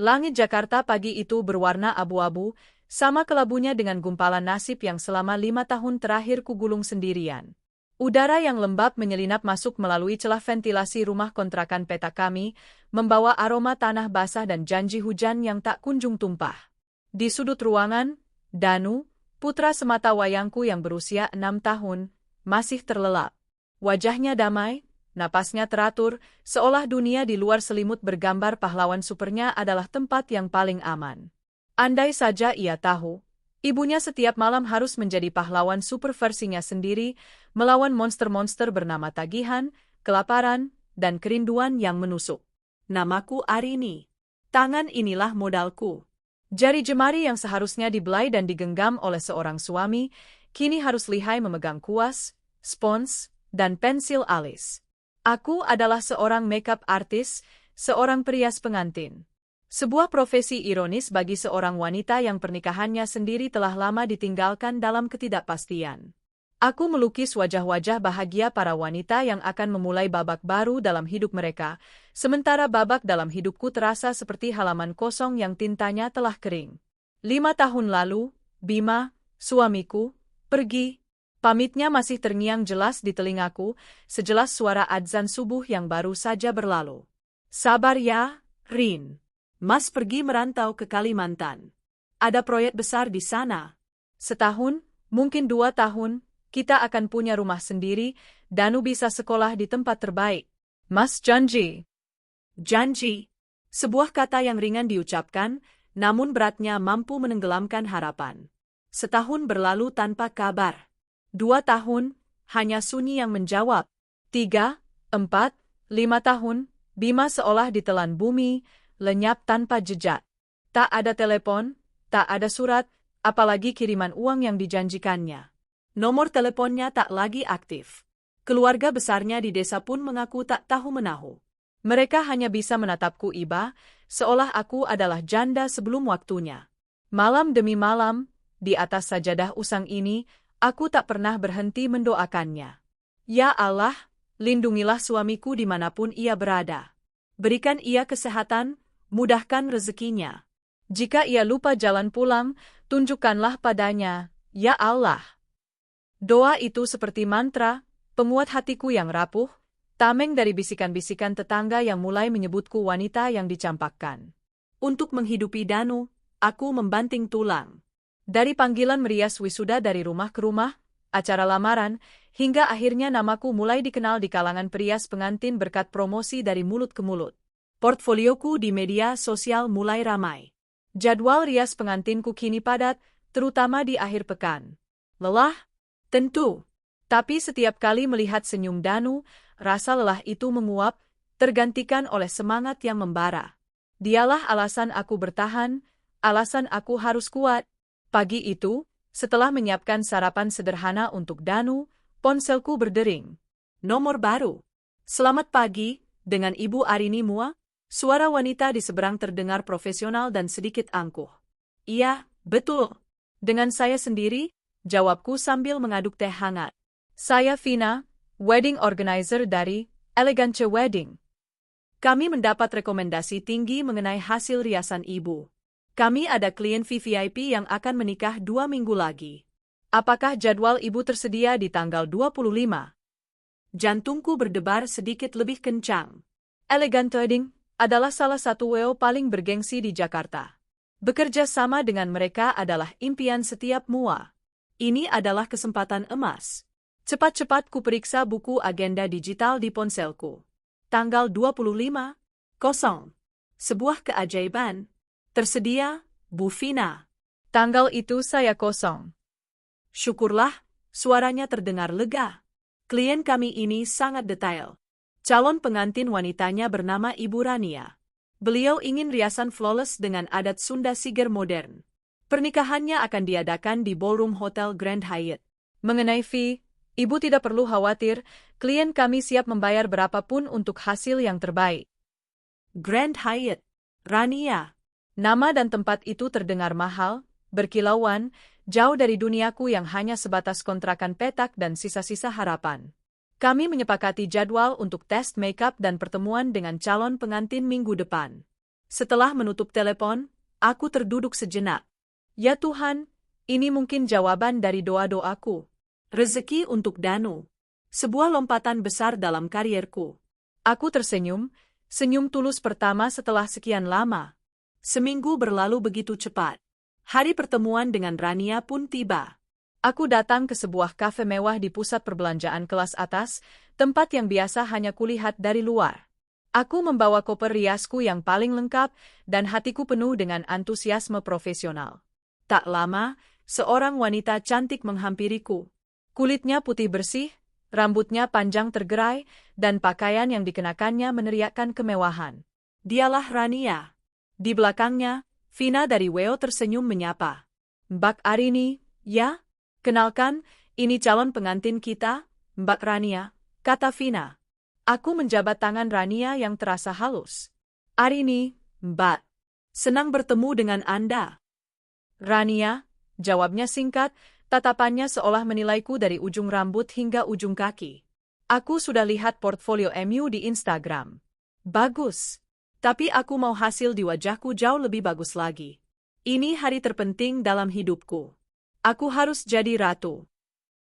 Langit Jakarta pagi itu berwarna abu-abu, sama kelabunya dengan gumpalan nasib yang selama 5 tahun terakhir kugulung sendirian. Udara yang lembab menyelinap masuk melalui celah ventilasi rumah kontrakan petak kami, membawa aroma tanah basah dan janji hujan yang tak kunjung tumpah. Di sudut ruangan, Danu, putra semata wayangku yang berusia 6 tahun, masih terlelap. Wajahnya damai, napasnya teratur, seolah dunia di luar selimut bergambar pahlawan supernya adalah tempat yang paling aman. Andai saja ia tahu, ibunya setiap malam harus menjadi pahlawan super versinya sendiri, melawan monster-monster bernama tagihan, kelaparan, dan kerinduan yang menusuk. Namaku Arini. Tangan inilah modalku. Jari jemari yang seharusnya dibelai dan digenggam oleh seorang suami, kini harus lihai memegang kuas, spons, dan pensil alis. Aku adalah seorang makeup artist, seorang perias pengantin. Sebuah profesi ironis bagi seorang wanita yang pernikahannya sendiri telah lama ditinggalkan dalam ketidakpastian. Aku melukis wajah-wajah bahagia para wanita yang akan memulai babak baru dalam hidup mereka, sementara babak dalam hidupku terasa seperti halaman kosong yang tintanya telah kering. 5 tahun lalu, Bima, suamiku, pergi. Pamitnya masih terngiang jelas di telingaku, sejelas suara adzan subuh yang baru saja berlalu. Sabar ya, Rin. Mas pergi merantau ke Kalimantan. Ada proyek besar di sana. Setahun, mungkin 2 tahun, kita akan punya rumah sendiri, Danu bisa sekolah di tempat terbaik. Mas janji. Janji. Sebuah kata yang ringan diucapkan, namun beratnya mampu menenggelamkan harapan. Setahun berlalu tanpa kabar. 2 tahun, hanya sunyi yang menjawab. 3, 4, 5 tahun, Bima seolah ditelan bumi, lenyap tanpa jejak. Tak ada telepon, tak ada surat, apalagi kiriman uang yang dijanjikannya. Nomor teleponnya tak lagi aktif. Keluarga besarnya di desa pun mengaku tak tahu-menahu. Mereka hanya bisa menatapku iba, seolah aku adalah janda sebelum waktunya. Malam demi malam, di atas sajadah usang ini, aku tak pernah berhenti mendoakannya. Ya Allah, lindungilah suamiku dimanapun ia berada. Berikan ia kesehatan, mudahkan rezekinya. Jika ia lupa jalan pulang, tunjukkanlah padanya, ya Allah. Doa itu seperti mantra, penguat hatiku yang rapuh, tameng dari bisikan-bisikan tetangga yang mulai menyebutku wanita yang dicampakkan. Untuk menghidupi Danu, aku membanting tulang. Dari panggilan merias wisuda dari rumah ke rumah, acara lamaran, hingga akhirnya namaku mulai dikenal di kalangan perias pengantin berkat promosi dari mulut ke mulut. Portfolioku di media sosial mulai ramai. Jadwal rias pengantinku kini padat, terutama di akhir pekan. Lelah? Tentu. Tapi setiap kali melihat senyum Danu, rasa lelah itu menguap, tergantikan oleh semangat yang membara. Dialah alasan aku bertahan, alasan aku harus kuat. Pagi itu, setelah menyiapkan sarapan sederhana untuk Danu, ponselku berdering. Nomor baru. Selamat pagi, dengan Ibu Arini Mua. Suara wanita di seberang terdengar profesional dan sedikit angkuh. Iya, betul. Dengan saya sendiri, jawabku sambil mengaduk teh hangat. Saya Vina, wedding organizer dari Elegance Wedding. Kami mendapat rekomendasi tinggi mengenai hasil riasan ibu. Kami ada klien VVIP yang akan menikah 2 minggu lagi. Apakah jadwal ibu tersedia di tanggal 25? Jantungku berdebar sedikit lebih kencang. Elegant Wedding adalah salah satu WO paling bergengsi di Jakarta. Bekerja sama dengan mereka adalah impian setiap mua. Ini adalah kesempatan emas. Cepat-cepat kuperiksa buku agenda digital di ponselku. Tanggal 25, kosong. Sebuah keajaiban. Tersedia, Bu Vina. Tanggal itu saya kosong. Syukurlah, suaranya terdengar lega. Klien kami ini sangat detail. Calon pengantin wanitanya bernama Ibu Rania. Beliau ingin riasan flawless dengan adat Sunda Siger modern. Pernikahannya akan diadakan di Ballroom Hotel Grand Hyatt. Mengenai fee, Ibu tidak perlu khawatir, klien kami siap membayar berapapun untuk hasil yang terbaik. Grand Hyatt, Rania. Nama dan tempat itu terdengar mahal, berkilauan, jauh dari duniaku yang hanya sebatas kontrakan petak dan sisa-sisa harapan. Kami menyepakati jadwal untuk tes makeup dan pertemuan dengan calon pengantin minggu depan. Setelah menutup telepon, aku terduduk sejenak. Ya Tuhan, ini mungkin jawaban dari doa-doaku. Rezeki untuk Danu. Sebuah lompatan besar dalam karierku. Aku tersenyum, senyum tulus pertama setelah sekian lama. Seminggu berlalu begitu cepat. Hari pertemuan dengan Rania pun tiba. Aku datang ke sebuah kafe mewah di pusat perbelanjaan kelas atas, tempat yang biasa hanya kulihat dari luar. Aku membawa koper riasku yang paling lengkap, dan hatiku penuh dengan antusiasme profesional. Tak lama, seorang wanita cantik menghampiriku. Kulitnya putih bersih, rambutnya panjang tergerai, dan pakaian yang dikenakannya meneriakkan kemewahan. Dialah Rania. Di belakangnya, Vina dari WO tersenyum menyapa. Mbak Arini, ya? Kenalkan, ini calon pengantin kita, Mbak Rania, kata Vina. Aku menjabat tangan Rania yang terasa halus. Arini, Mbak. Senang bertemu dengan Anda. Rania, jawabnya singkat, tatapannya seolah menilaiku dari ujung rambut hingga ujung kaki. Aku sudah lihat portfolio MU di Instagram. Bagus. Tapi aku mau hasil di wajahku jauh lebih bagus lagi. Ini hari terpenting dalam hidupku. Aku harus jadi ratu.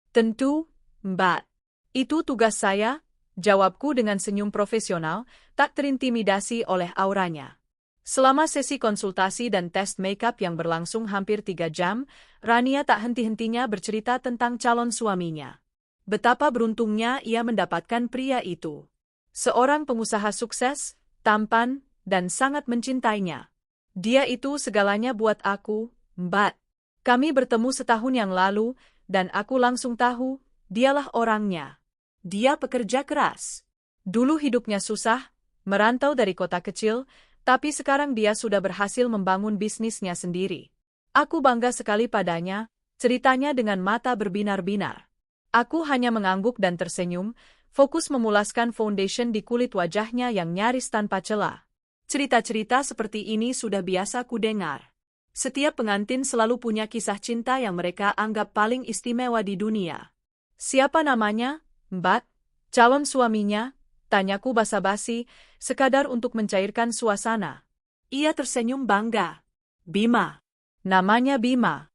Tentu, Mbak. Itu tugas saya, jawabku dengan senyum profesional, tak terintimidasi oleh auranya. Selama sesi konsultasi dan tes makeup yang berlangsung hampir 3 jam, Rania tak henti-hentinya bercerita tentang calon suaminya. Betapa beruntungnya ia mendapatkan pria itu. Seorang pengusaha sukses, tampan, dan sangat mencintainya. Dia itu segalanya buat aku, Mbak. Kami bertemu setahun yang lalu, dan aku langsung tahu, dialah orangnya. Dia pekerja keras. Dulu hidupnya susah, merantau dari kota kecil, tapi sekarang dia sudah berhasil membangun bisnisnya sendiri. Aku bangga sekali padanya, ceritanya dengan mata berbinar-binar. Aku hanya mengangguk dan tersenyum, fokus memulaskan foundation di kulit wajahnya yang nyaris tanpa celah. Cerita-cerita seperti ini sudah biasa kudengar. Setiap pengantin selalu punya kisah cinta yang mereka anggap paling istimewa di dunia. Siapa namanya, Mbak? Calon suaminya? Tanyaku basa-basi, sekadar untuk mencairkan suasana. Ia tersenyum bangga. Bima. Namanya Bima.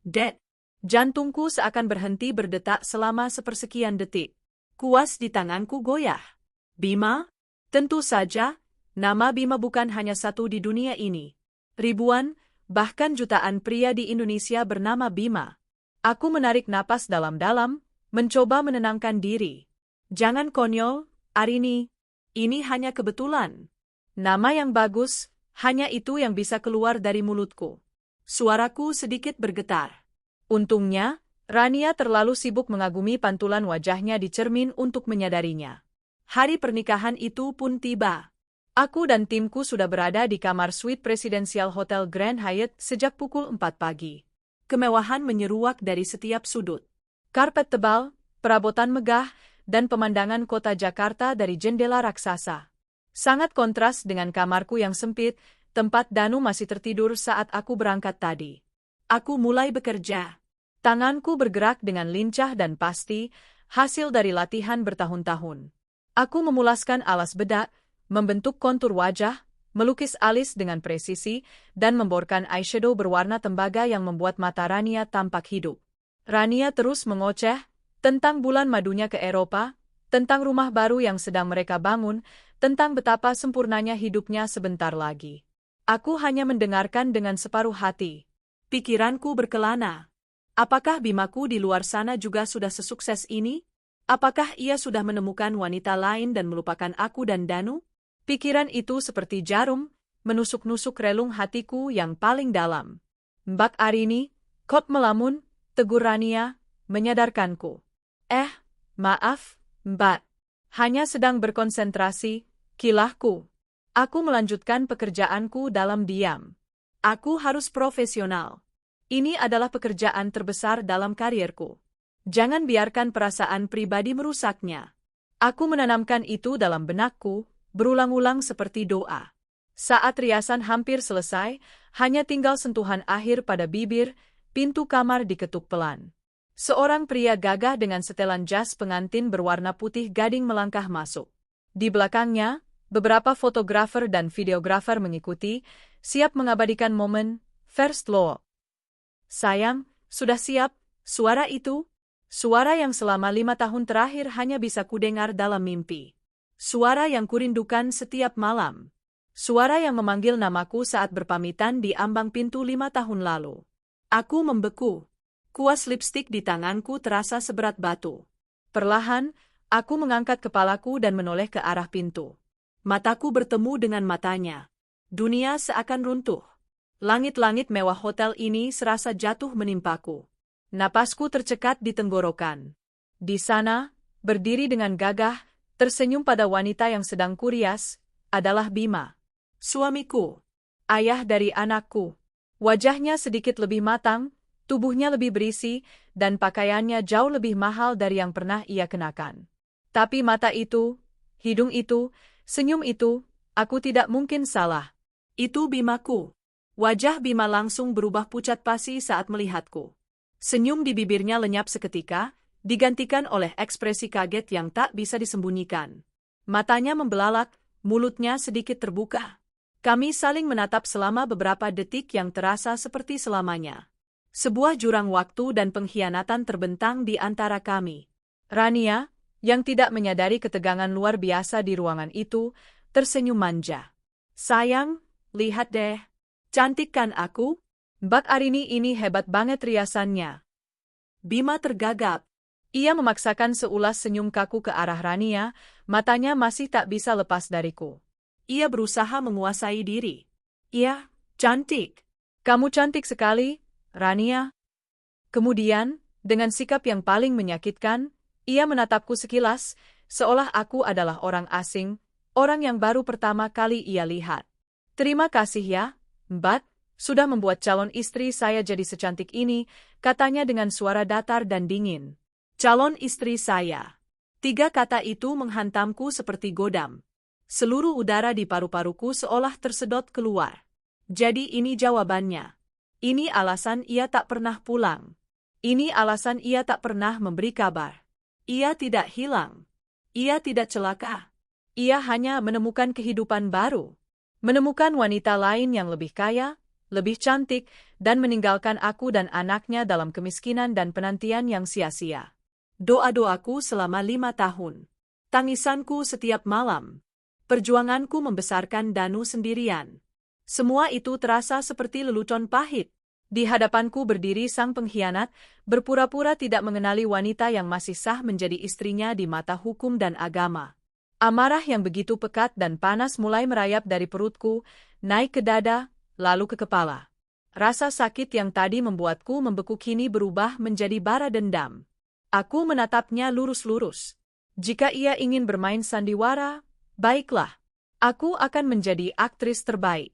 Dad. Jantungku seakan berhenti berdetak selama sepersekian detik. Kuas di tanganku goyah. Bima? Tentu saja, nama Bima bukan hanya satu di dunia ini. Ribuan, bahkan jutaan pria di Indonesia bernama Bima. Aku menarik napas dalam-dalam, mencoba menenangkan diri. Jangan konyol, Arini. Ini hanya kebetulan. Nama yang bagus, hanya itu yang bisa keluar dari mulutku. Suaraku sedikit bergetar. Untungnya, Rania terlalu sibuk mengagumi pantulan wajahnya di cermin untuk menyadarinya. Hari pernikahan itu pun tiba. Aku dan timku sudah berada di kamar suite Presidential Hotel Grand Hyatt sejak pukul 4 pagi. Kemewahan menyeruak dari setiap sudut. Karpet tebal, perabotan megah, dan pemandangan kota Jakarta dari jendela raksasa. Sangat kontras dengan kamarku yang sempit, tempat Danu masih tertidur saat aku berangkat tadi. Aku mulai bekerja. Tanganku bergerak dengan lincah dan pasti, hasil dari latihan bertahun-tahun. Aku memulaskan alas bedak, membentuk kontur wajah, melukis alis dengan presisi, dan memborkan eyeshadow berwarna tembaga yang membuat mata Rania tampak hidup. Rania terus mengoceh tentang bulan madunya ke Eropa, tentang rumah baru yang sedang mereka bangun, tentang betapa sempurnanya hidupnya sebentar lagi. Aku hanya mendengarkan dengan separuh hati. Pikiranku berkelana. Apakah Bimaku di luar sana juga sudah sesukses ini? Apakah ia sudah menemukan wanita lain dan melupakan aku dan Danu? Pikiran itu seperti jarum, menusuk-nusuk relung hatiku yang paling dalam. Mbak Arini, kau melamun, tegur Rania, menyadarkanku. Maaf, Mbak. Hanya sedang berkonsentrasi, kilahku. Aku melanjutkan pekerjaanku dalam diam. Aku harus profesional. Ini adalah pekerjaan terbesar dalam karierku. Jangan biarkan perasaan pribadi merusaknya. Aku menanamkan itu dalam benakku, berulang-ulang seperti doa. Saat riasan hampir selesai, hanya tinggal sentuhan akhir pada bibir, pintu kamar diketuk pelan. Seorang pria gagah dengan setelan jas pengantin berwarna putih gading melangkah masuk. Di belakangnya, Beberapa fotografer dan videografer mengikuti, siap mengabadikan momen First Love. Sayang, sudah siap, suara itu? Suara yang selama 5 tahun terakhir hanya bisa kudengar dalam mimpi. Suara yang kurindukan setiap malam. Suara yang memanggil namaku saat berpamitan di ambang pintu 5 tahun lalu. Aku membeku. Kuas lipstik di tanganku terasa seberat batu. Perlahan, aku mengangkat kepalaku dan menoleh ke arah pintu. Mataku bertemu dengan matanya. Dunia seakan runtuh. Langit-langit mewah hotel ini serasa jatuh menimpaku. Napasku tercekat di tenggorokan. Di sana, berdiri dengan gagah, tersenyum pada wanita yang sedang kurias, adalah Bima. Suamiku. Ayah dari anakku. Wajahnya sedikit lebih matang, tubuhnya lebih berisi, dan pakaiannya jauh lebih mahal dari yang pernah ia kenakan. Tapi mata itu, hidung itu, senyum itu, aku tidak mungkin salah. Itu Bimaku. Wajah Bima langsung berubah pucat pasi saat melihatku. Senyum di bibirnya lenyap seketika, digantikan oleh ekspresi kaget yang tak bisa disembunyikan. Matanya membelalak, mulutnya sedikit terbuka. Kami saling menatap selama beberapa detik yang terasa seperti selamanya. Sebuah jurang waktu dan pengkhianatan terbentang di antara kami. Rania, yang tidak menyadari ketegangan luar biasa di ruangan itu, tersenyum manja. Sayang, lihat deh. Cantik kan aku? Mbak Arini ini hebat banget riasannya. Bima tergagap. Ia memaksakan seulas senyum kaku ke arah Rania, matanya masih tak bisa lepas dariku. Ia berusaha menguasai diri. Iya, cantik. Kamu cantik sekali, Rania. Kemudian, dengan sikap yang paling menyakitkan, ia menatapku sekilas, seolah aku adalah orang asing, orang yang baru pertama kali ia lihat. Terima kasih ya, Mbak, sudah membuat calon istri saya jadi secantik ini, katanya dengan suara datar dan dingin. Calon istri saya. 3 kata itu menghantamku seperti godam. Seluruh udara di paru-paruku seolah tersedot keluar. Jadi ini jawabannya. Ini alasan ia tak pernah pulang. Ini alasan ia tak pernah memberi kabar. Ia tidak hilang. Ia tidak celaka. Ia hanya menemukan kehidupan baru. Menemukan wanita lain yang lebih kaya, lebih cantik, dan meninggalkan aku dan anaknya dalam kemiskinan dan penantian yang sia-sia. Doa-doaku selama 5 tahun. Tangisanku setiap malam. Perjuanganku membesarkan Danu sendirian. Semua itu terasa seperti lelucon pahit. Di hadapanku berdiri sang pengkhianat, berpura-pura tidak mengenali wanita yang masih sah menjadi istrinya di mata hukum dan agama. Amarah yang begitu pekat dan panas mulai merayap dari perutku, naik ke dada, lalu ke kepala. Rasa sakit yang tadi membuatku membeku kini berubah menjadi bara dendam. Aku menatapnya lurus-lurus. Jika ia ingin bermain sandiwara, baiklah. Aku akan menjadi aktris terbaik.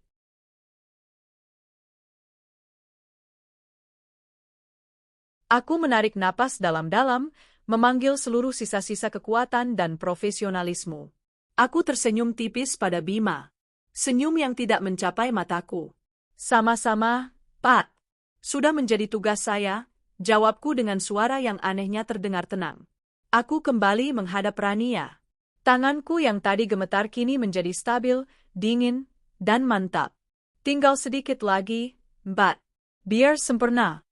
Aku menarik napas dalam-dalam, memanggil seluruh sisa-sisa kekuatan dan profesionalisme. Aku tersenyum tipis pada Bima. Senyum yang tidak mencapai mataku. Sama-sama, Pak. Sudah menjadi tugas saya, jawabku dengan suara yang anehnya terdengar tenang. Aku kembali menghadap Rania. Tanganku yang tadi gemetar kini menjadi stabil, dingin, dan mantap. Tinggal sedikit lagi, Mbak. Biar sempurna.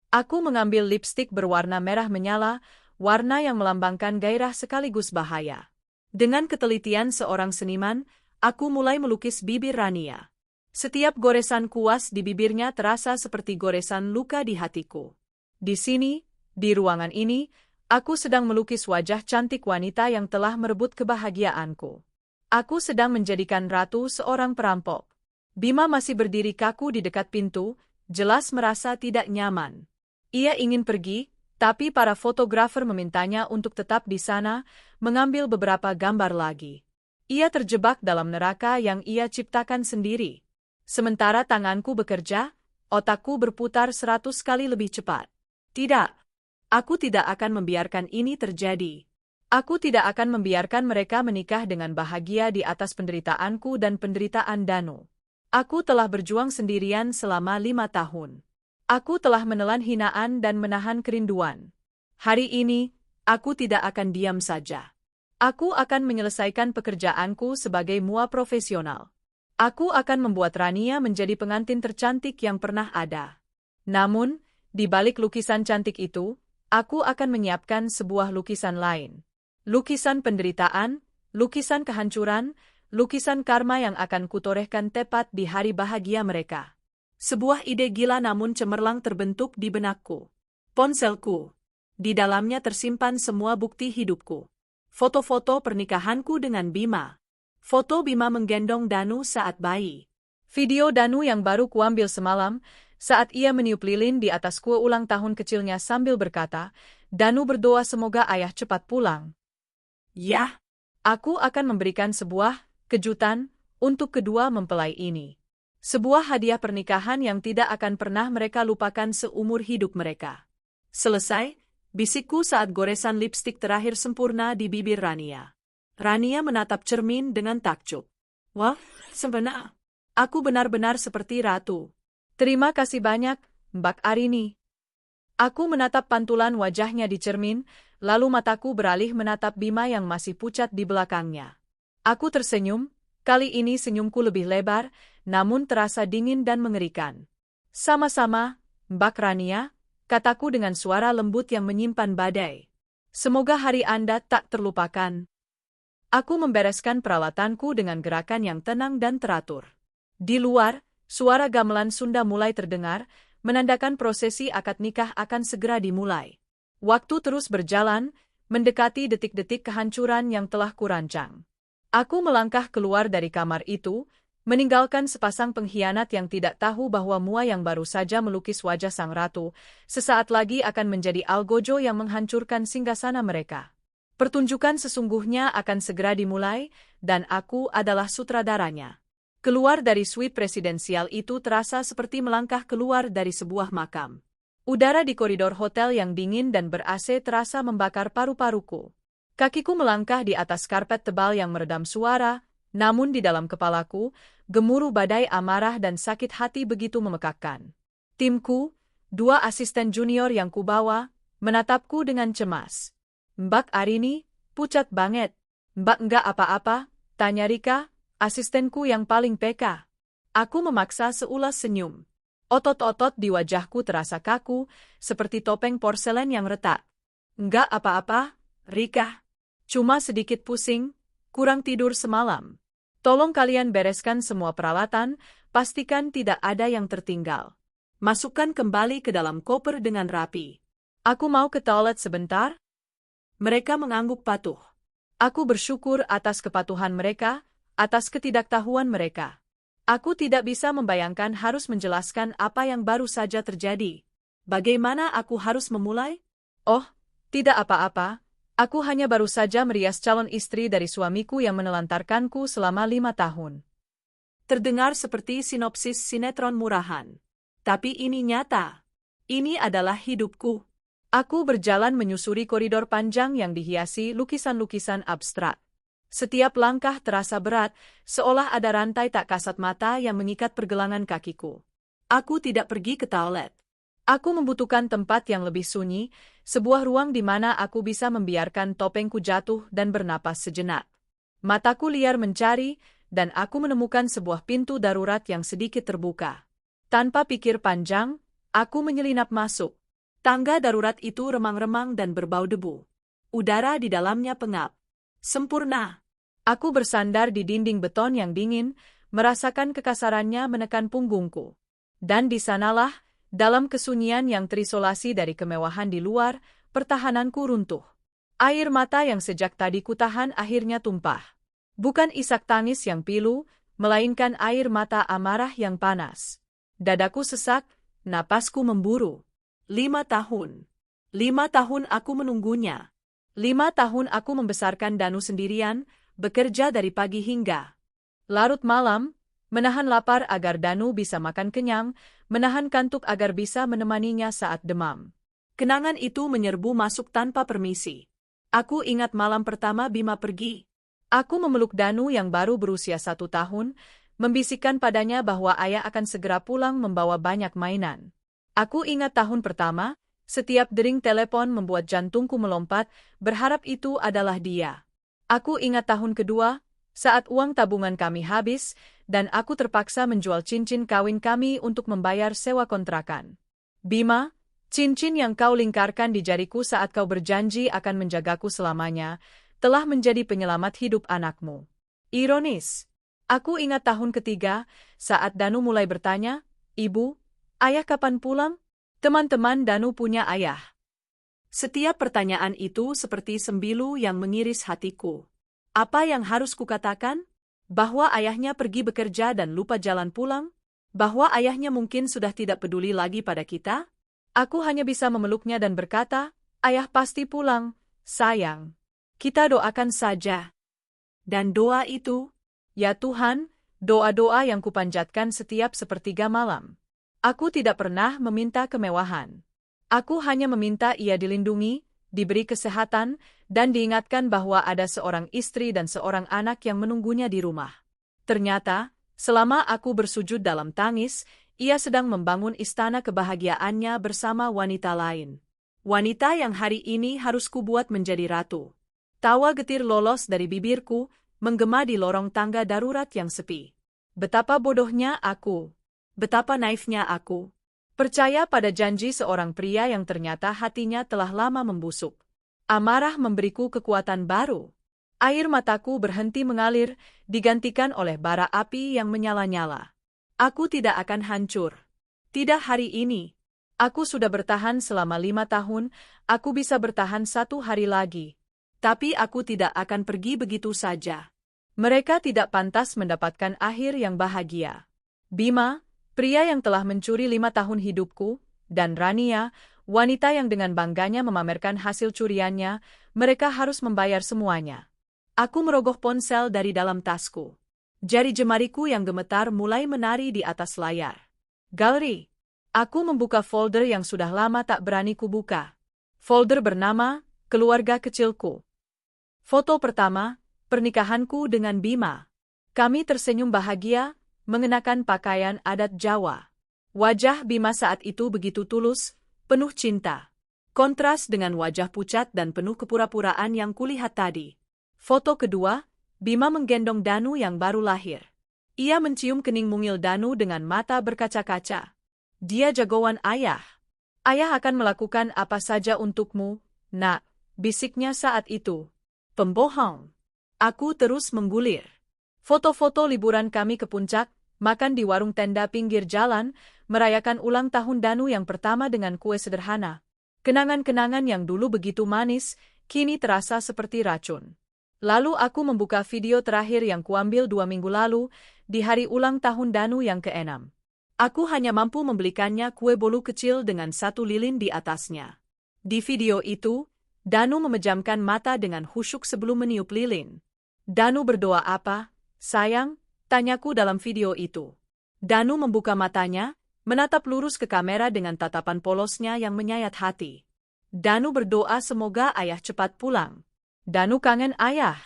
Aku mengambil lipstik berwarna merah menyala, warna yang melambangkan gairah sekaligus bahaya. Dengan ketelitian seorang seniman, aku mulai melukis bibir Rania. Setiap goresan kuas di bibirnya terasa seperti goresan luka di hatiku. Di sini, di ruangan ini, aku sedang melukis wajah cantik wanita yang telah merebut kebahagiaanku. Aku sedang menjadikan ratu seorang perampok. Bima masih berdiri kaku di dekat pintu, jelas merasa tidak nyaman. Ia ingin pergi, tapi para fotografer memintanya untuk tetap di sana, mengambil beberapa gambar lagi. Ia terjebak dalam neraka yang ia ciptakan sendiri. Sementara tanganku bekerja, otakku berputar 100 kali lebih cepat. Tidak, aku tidak akan membiarkan ini terjadi. Aku tidak akan membiarkan mereka menikah dengan bahagia di atas penderitaanku dan penderitaan Danu. Aku telah berjuang sendirian selama 5 tahun. Aku telah menelan hinaan dan menahan kerinduan. Hari ini, aku tidak akan diam saja. Aku akan menyelesaikan pekerjaanku sebagai mua profesional. Aku akan membuat Rania menjadi pengantin tercantik yang pernah ada. Namun, di balik lukisan cantik itu, aku akan menyiapkan sebuah lukisan lain. Lukisan penderitaan, lukisan kehancuran, lukisan karma yang akan kutorehkan tepat di hari bahagia mereka. Sebuah ide gila namun cemerlang terbentuk di benakku. Ponselku. Di dalamnya tersimpan semua bukti hidupku. Foto-foto pernikahanku dengan Bima. Foto Bima menggendong Danu saat bayi. Video Danu yang baru kuambil semalam, saat ia meniup lilin di atas kue ulang tahun kecilnya sambil berkata, Danu berdoa semoga ayah cepat pulang. Ya, aku akan memberikan sebuah kejutan untuk kedua mempelai ini. Sebuah hadiah pernikahan yang tidak akan pernah mereka lupakan seumur hidup mereka. Selesai, bisikku saat goresan lipstik terakhir sempurna di bibir Rania. Rania menatap cermin dengan takjub. Wah, sebenarnya, aku benar-benar seperti ratu. Terima kasih banyak, Mbak Arini. Aku menatap pantulan wajahnya di cermin, lalu mataku beralih menatap Bima yang masih pucat di belakangnya. Aku tersenyum, kali ini senyumku lebih lebar, namun terasa dingin dan mengerikan. Sama-sama, Mbak Rania, kataku dengan suara lembut yang menyimpan badai. Semoga hari Anda tak terlupakan. Aku membereskan peralatanku dengan gerakan yang tenang dan teratur. Di luar, suara gamelan Sunda mulai terdengar, menandakan prosesi akad nikah akan segera dimulai. Waktu terus berjalan, mendekati detik-detik kehancuran yang telah kurancang. Aku melangkah keluar dari kamar itu, meninggalkan sepasang pengkhianat yang tidak tahu bahwa mua yang baru saja melukis wajah sang ratu, sesaat lagi akan menjadi algojo yang menghancurkan singgasana mereka. Pertunjukan sesungguhnya akan segera dimulai, dan aku adalah sutradaranya. Keluar dari suite presidensial itu terasa seperti melangkah keluar dari sebuah makam. Udara di koridor hotel yang dingin dan ber-AC terasa membakar paru-paruku. Kakiku melangkah di atas karpet tebal yang meredam suara, namun di dalam kepalaku, gemuruh badai amarah dan sakit hati begitu memekakkan. Timku, 2 asisten junior yang kubawa, menatapku dengan cemas. Mbak Arini, pucat banget. Mbak enggak apa-apa, tanya Rika, asistenku yang paling peka. Aku memaksa seulas senyum. Otot-otot di wajahku terasa kaku, seperti topeng porselen yang retak. Enggak apa-apa, Rika. Cuma sedikit pusing, kurang tidur semalam. Tolong kalian bereskan semua peralatan, pastikan tidak ada yang tertinggal. Masukkan kembali ke dalam koper dengan rapi. Aku mau ke toilet sebentar. Mereka mengangguk patuh. Aku bersyukur atas kepatuhan mereka, atas ketidaktahuan mereka. Aku tidak bisa membayangkan harus menjelaskan apa yang baru saja terjadi. Bagaimana aku harus memulai? Oh, tidak apa-apa. Aku hanya baru saja merias calon istri dari suamiku yang menelantarkanku selama 5 tahun. Terdengar seperti sinopsis sinetron murahan. Tapi ini nyata. Ini adalah hidupku. Aku berjalan menyusuri koridor panjang yang dihiasi lukisan-lukisan abstrak. Setiap langkah terasa berat, seolah ada rantai tak kasat mata yang mengikat pergelangan kakiku. Aku tidak pergi ke toilet. Aku membutuhkan tempat yang lebih sunyi, sebuah ruang di mana aku bisa membiarkan topengku jatuh dan bernapas sejenak. Mataku liar mencari, dan aku menemukan sebuah pintu darurat yang sedikit terbuka. Tanpa pikir panjang, aku menyelinap masuk. Tangga darurat itu remang-remang dan berbau debu. Udara di dalamnya pengap. Sempurna. Aku bersandar di dinding beton yang dingin, merasakan kekasarannya menekan punggungku. Dan di sanalah, dalam kesunyian yang terisolasi dari kemewahan di luar, pertahananku runtuh. Air mata yang sejak tadi kutahan akhirnya tumpah. Bukan isak tangis yang pilu, melainkan air mata amarah yang panas. Dadaku sesak, napasku memburu. 5 tahun. 5 tahun aku menunggunya. 5 tahun aku membesarkan Danu sendirian, bekerja dari pagi hingga larut malam, menahan lapar agar Danu bisa makan kenyang, menahan kantuk agar bisa menemaninya saat demam. Kenangan itu menyerbu masuk tanpa permisi. Aku ingat malam pertama Bima pergi. Aku memeluk Danu yang baru berusia 1 tahun, membisikkan padanya bahwa ayah akan segera pulang membawa banyak mainan. Aku ingat tahun pertama, setiap dering telepon membuat jantungku melompat, berharap itu adalah dia. Aku ingat tahun kedua, saat uang tabungan kami habis, dan aku terpaksa menjual cincin kawin kami untuk membayar sewa kontrakan. Bima, cincin yang kau lingkarkan di jariku saat kau berjanji akan menjagaku selamanya, telah menjadi penyelamat hidup anakmu. Ironis. Aku ingat tahun ketiga, saat Danu mulai bertanya, Ibu, ayah kapan pulang? Teman-teman Danu punya ayah. Setiap pertanyaan itu seperti sembilu yang mengiris hatiku. Apa yang harus kukatakan? Bahwa ayahnya pergi bekerja dan lupa jalan pulang? Bahwa ayahnya mungkin sudah tidak peduli lagi pada kita? Aku hanya bisa memeluknya dan berkata, ayah pasti pulang, sayang. Kita doakan saja. Dan doa itu, ya Tuhan, doa-doa yang kupanjatkan setiap sepertiga malam. Aku tidak pernah meminta kemewahan. Aku hanya meminta ia dilindungi, diberi kesehatan, dan diingatkan bahwa ada seorang istri dan seorang anak yang menunggunya di rumah. Ternyata, selama aku bersujud dalam tangis, ia sedang membangun istana kebahagiaannya bersama wanita lain. Wanita yang hari ini harus kubuat menjadi ratu. Tawa getir lolos dari bibirku, menggema di lorong tangga darurat yang sepi. Betapa bodohnya aku. Betapa naifnya aku. Percaya pada janji seorang pria yang ternyata hatinya telah lama membusuk. Amarah memberiku kekuatan baru. Air mataku berhenti mengalir, digantikan oleh bara api yang menyala-nyala. Aku tidak akan hancur. Tidak hari ini. Aku sudah bertahan selama 5 tahun, aku bisa bertahan 1 hari lagi. Tapi aku tidak akan pergi begitu saja. Mereka tidak pantas mendapatkan akhir yang bahagia. Bima, pria yang telah mencuri 5 tahun hidupku, dan Rania, wanita yang dengan bangganya memamerkan hasil curiannya, mereka harus membayar semuanya. Aku merogoh ponsel dari dalam tasku. Jari jemariku yang gemetar mulai menari di atas layar. Galeri. Aku membuka folder yang sudah lama tak berani kubuka. Folder bernama, Keluarga Kecilku. Foto pertama, pernikahanku dengan Bima. Kami tersenyum bahagia, mengenakan pakaian adat Jawa. Wajah Bima saat itu begitu tulus, penuh cinta. Kontras dengan wajah pucat dan penuh kepura-puraan yang kulihat tadi. Foto kedua, Bima menggendong Danu yang baru lahir. Ia mencium kening mungil Danu dengan mata berkaca-kaca. Dia jagoan ayah. Ayah akan melakukan apa saja untukmu, nak, bisiknya saat itu. Pembohong. Aku terus menggulir. Foto-foto liburan kami ke puncak, makan di warung tenda pinggir jalan, merayakan ulang tahun Danu yang pertama dengan kue sederhana. Kenangan-kenangan yang dulu begitu manis, kini terasa seperti racun. Lalu aku membuka video terakhir yang kuambil 2 minggu lalu, di hari ulang tahun Danu yang ke-6. Aku hanya mampu membelikannya kue bolu kecil dengan 1 lilin di atasnya. Di video itu, Danu memejamkan mata dengan khusyuk sebelum meniup lilin. Danu berdoa apa, sayang? Tanyaku dalam video itu. Danu membuka matanya, menatap lurus ke kamera dengan tatapan polosnya yang menyayat hati. Danu berdoa semoga ayah cepat pulang. Danu kangen ayah.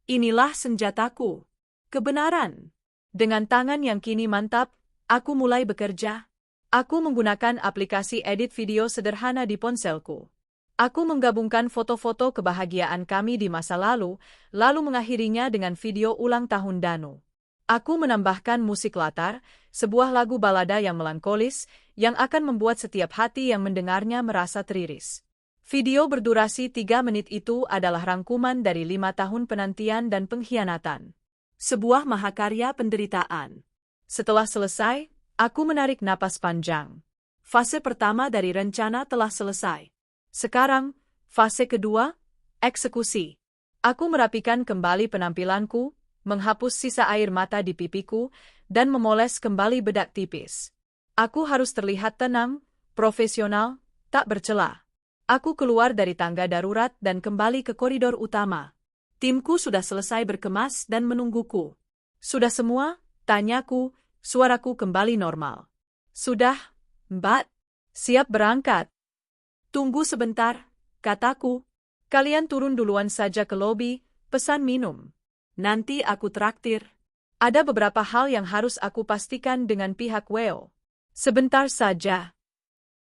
Inilah senjataku. Kebenaran. Dengan tangan yang kini mantap, aku mulai bekerja. Aku menggunakan aplikasi edit video sederhana di ponselku. Aku menggabungkan foto-foto kebahagiaan kami di masa lalu mengakhirinya dengan video ulang tahun Danu. Aku menambahkan musik latar, sebuah lagu balada yang melankolis, yang akan membuat setiap hati yang mendengarnya merasa teriris. Video berdurasi 3 menit itu adalah rangkuman dari 5 tahun penantian dan pengkhianatan. Sebuah mahakarya penderitaan. Setelah selesai, aku menarik napas panjang. Fase pertama dari rencana telah selesai. Sekarang, fase kedua, eksekusi. Aku merapikan kembali penampilanku, menghapus sisa air mata di pipiku, dan memoles kembali bedak tipis. Aku harus terlihat tenang, profesional, tak bercela. Aku keluar dari tangga darurat dan kembali ke koridor utama. Timku sudah selesai berkemas dan menungguku. Sudah semua? Tanyaku, suaraku kembali normal. Sudah, Mbak. Siap berangkat. Tunggu sebentar, kataku. Kalian turun duluan saja ke lobi, pesan minum. Nanti aku traktir. Ada beberapa hal yang harus aku pastikan dengan pihak WO. Sebentar saja.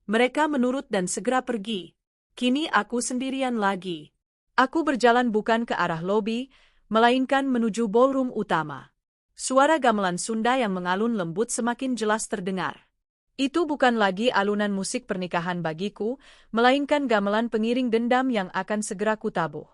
Mereka menurut dan segera pergi. Kini aku sendirian lagi. Aku berjalan bukan ke arah lobi, melainkan menuju ballroom utama. Suara gamelan Sunda yang mengalun lembut semakin jelas terdengar. Itu bukan lagi alunan musik pernikahan bagiku, melainkan gamelan pengiring dendam yang akan segera kutabuh.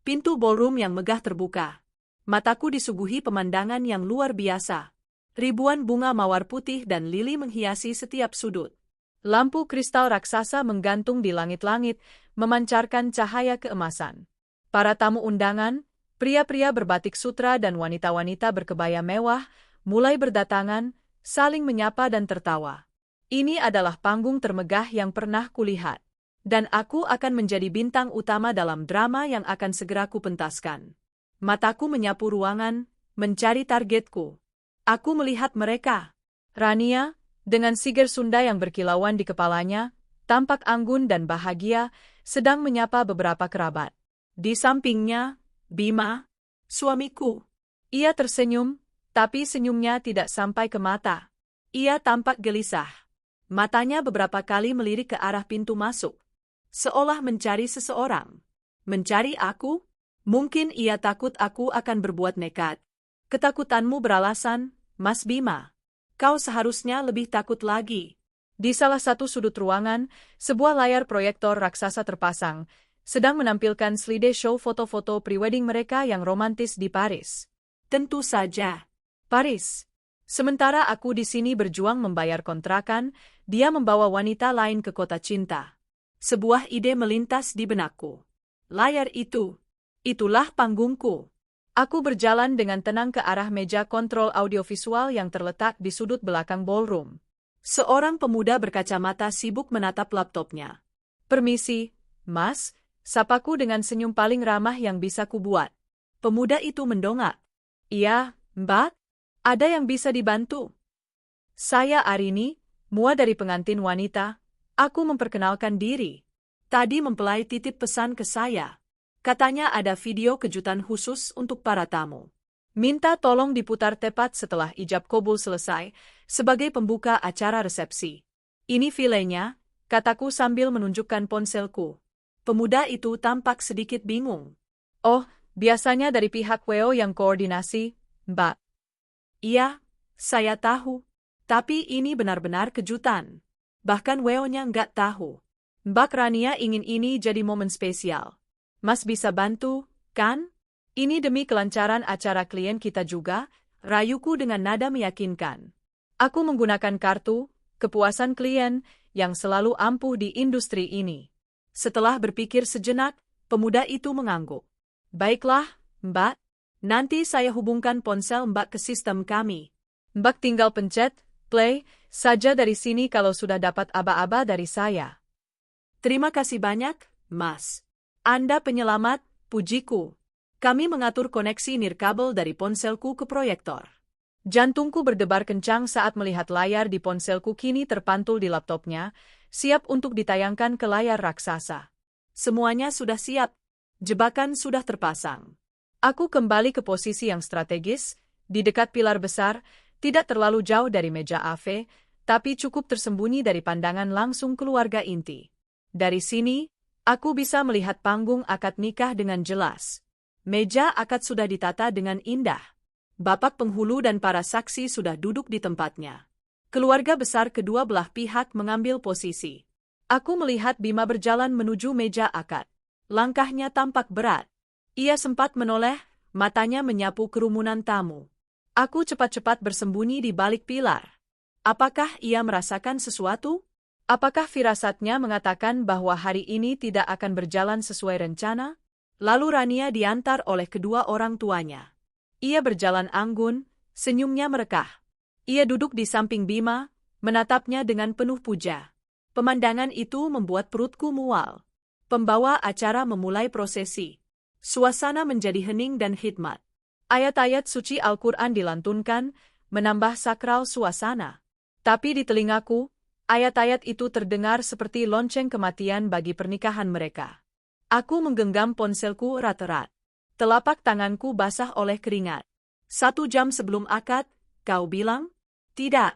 Pintu ballroom yang megah terbuka. Mataku disuguhi pemandangan yang luar biasa. Ribuan bunga mawar putih dan lili menghiasi setiap sudut. Lampu kristal raksasa menggantung di langit-langit, memancarkan cahaya keemasan. Para tamu undangan, pria-pria berbatik sutra dan wanita-wanita berkebaya mewah, mulai berdatangan, saling menyapa dan tertawa. Ini adalah panggung termegah yang pernah kulihat. Dan aku akan menjadi bintang utama dalam drama yang akan segera kupentaskan. Mataku menyapu ruangan, mencari targetku. Aku melihat mereka. Rania, dengan siger Sunda yang berkilauan di kepalanya, tampak anggun dan bahagia, sedang menyapa beberapa kerabat. Di sampingnya, Bima, suamiku. Ia tersenyum, tapi senyumnya tidak sampai ke mata. Ia tampak gelisah. Matanya beberapa kali melirik ke arah pintu masuk. Seolah mencari seseorang. Mencari aku? Mungkin ia takut aku akan berbuat nekat. Ketakutanmu beralasan, Mas Bima. Kau seharusnya lebih takut lagi. Di salah satu sudut ruangan, sebuah layar proyektor raksasa terpasang, sedang menampilkan slide show foto-foto prewedding mereka yang romantis di Paris. Tentu saja. Paris. Sementara aku di sini berjuang membayar kontrakan, dia membawa wanita lain ke kota cinta. Sebuah ide melintas di benakku. Layar itu. Itulah panggungku. Aku berjalan dengan tenang ke arah meja kontrol audiovisual yang terletak di sudut belakang ballroom. Seorang pemuda berkacamata sibuk menatap laptopnya. Permisi, Mas, sapaku dengan senyum paling ramah yang bisa kubuat. Pemuda itu mendongak. Iya, Mbak. Ada yang bisa dibantu? Saya Arini, mua dari pengantin wanita. Aku memperkenalkan diri. Tadi mempelai titip pesan ke saya. Katanya ada video kejutan khusus untuk para tamu. Minta tolong diputar tepat setelah ijab kabul selesai, sebagai pembuka acara resepsi. Ini filenya, kataku sambil menunjukkan ponselku. Pemuda itu tampak sedikit bingung. Oh, biasanya dari pihak WO yang koordinasi, Mbak. Iya, saya tahu. Tapi ini benar-benar kejutan. Bahkan WO-nya nggak tahu. Mbak Rania ingin ini jadi momen spesial. Mas bisa bantu, kan? Ini demi kelancaran acara klien kita juga, rayuku dengan nada meyakinkan. Aku menggunakan kartu, kepuasan klien, yang selalu ampuh di industri ini. Setelah berpikir sejenak, pemuda itu mengangguk. Baiklah, Mbak. Nanti saya hubungkan ponsel Mbak ke sistem kami. Mbak tinggal pencet play saja dari sini kalau sudah dapat aba-aba dari saya. Terima kasih banyak, Mas. Anda penyelamat, pujiku. Kami mengatur koneksi nirkabel dari ponselku ke proyektor. Jantungku berdebar kencang saat melihat layar di ponselku kini terpantul di laptopnya, siap untuk ditayangkan ke layar raksasa. Semuanya sudah siap. Jebakan sudah terpasang. Aku kembali ke posisi yang strategis, di dekat pilar besar, tidak terlalu jauh dari meja AV, tapi cukup tersembunyi dari pandangan langsung keluarga inti. Dari sini, aku bisa melihat panggung akad nikah dengan jelas. Meja akad sudah ditata dengan indah. Bapak penghulu dan para saksi sudah duduk di tempatnya. Keluarga besar kedua belah pihak mengambil posisi. Aku melihat Bima berjalan menuju meja akad. Langkahnya tampak berat. Ia sempat menoleh, matanya menyapu kerumunan tamu. Aku cepat-cepat bersembunyi di balik pilar. Apakah ia merasakan sesuatu? Apakah firasatnya mengatakan bahwa hari ini tidak akan berjalan sesuai rencana? Lalu Rania diantar oleh kedua orang tuanya. Ia berjalan anggun, senyumnya merekah. Ia duduk di samping Bima, menatapnya dengan penuh puja. Pemandangan itu membuat perutku mual. Pembawa acara memulai prosesi. Suasana menjadi hening dan khidmat. Ayat-ayat suci Al-Quran dilantunkan, menambah sakral suasana. Tapi di telingaku, ayat-ayat itu terdengar seperti lonceng kematian bagi pernikahan mereka. Aku menggenggam ponselku erat-erat. Telapak tanganku basah oleh keringat. 1 jam sebelum akad, kau bilang? Tidak.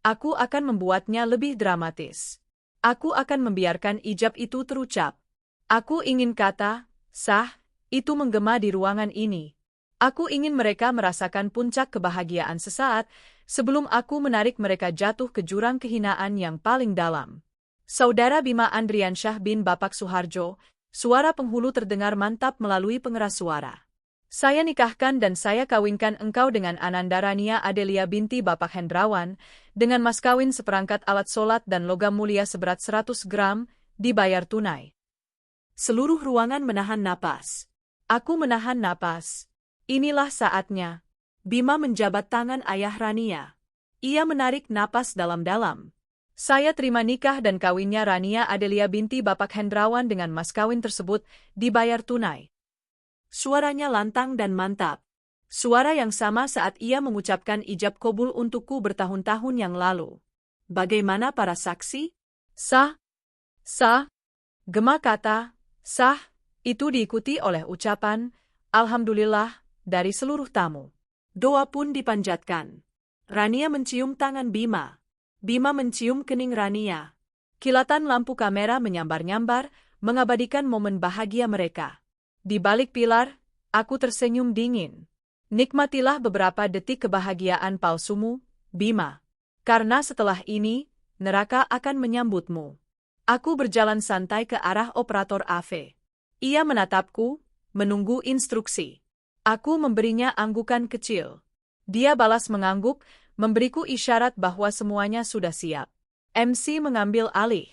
Aku akan membuatnya lebih dramatis. Aku akan membiarkan ijab itu terucap. Aku ingin kata, sah, Itu menggema di ruangan ini. Aku ingin mereka merasakan puncak kebahagiaan sesaat, sebelum aku menarik mereka jatuh ke jurang kehinaan yang paling dalam. Saudara Bima Andriansyah bin Bapak Suharjo, suara penghulu terdengar mantap melalui pengeras suara. Saya nikahkan dan saya kawinkan engkau dengan Ananda Rania Adelia binti Bapak Hendrawan, dengan mas kawin seperangkat alat sholat dan logam mulia seberat 100 gram, dibayar tunai. Seluruh ruangan menahan napas. Aku menahan napas. Inilah saatnya. Bima menjabat tangan ayah Rania. Ia menarik napas dalam-dalam. Saya terima nikah dan kawinnya Rania Adelia binti Bapak Hendrawan dengan mas kawin tersebut, dibayar tunai. Suaranya lantang dan mantap. Suara yang sama saat ia mengucapkan ijab kabul untukku bertahun-tahun yang lalu. Bagaimana para saksi? Sah. Sah. Gema kata, sah, itu diikuti oleh ucapan, Alhamdulillah, dari seluruh tamu. Doa pun dipanjatkan. Rania mencium tangan Bima. Bima mencium kening Rania. Kilatan lampu kamera menyambar-nyambar, mengabadikan momen bahagia mereka. Di balik pilar, aku tersenyum dingin. Nikmatilah beberapa detik kebahagiaan palsumu, Bima. Karena setelah ini, neraka akan menyambutmu. Aku berjalan santai ke arah operator AV. Ia menatapku, menunggu instruksi. Aku memberinya anggukan kecil. Dia balas mengangguk, memberiku isyarat bahwa semuanya sudah siap. MC mengambil alih.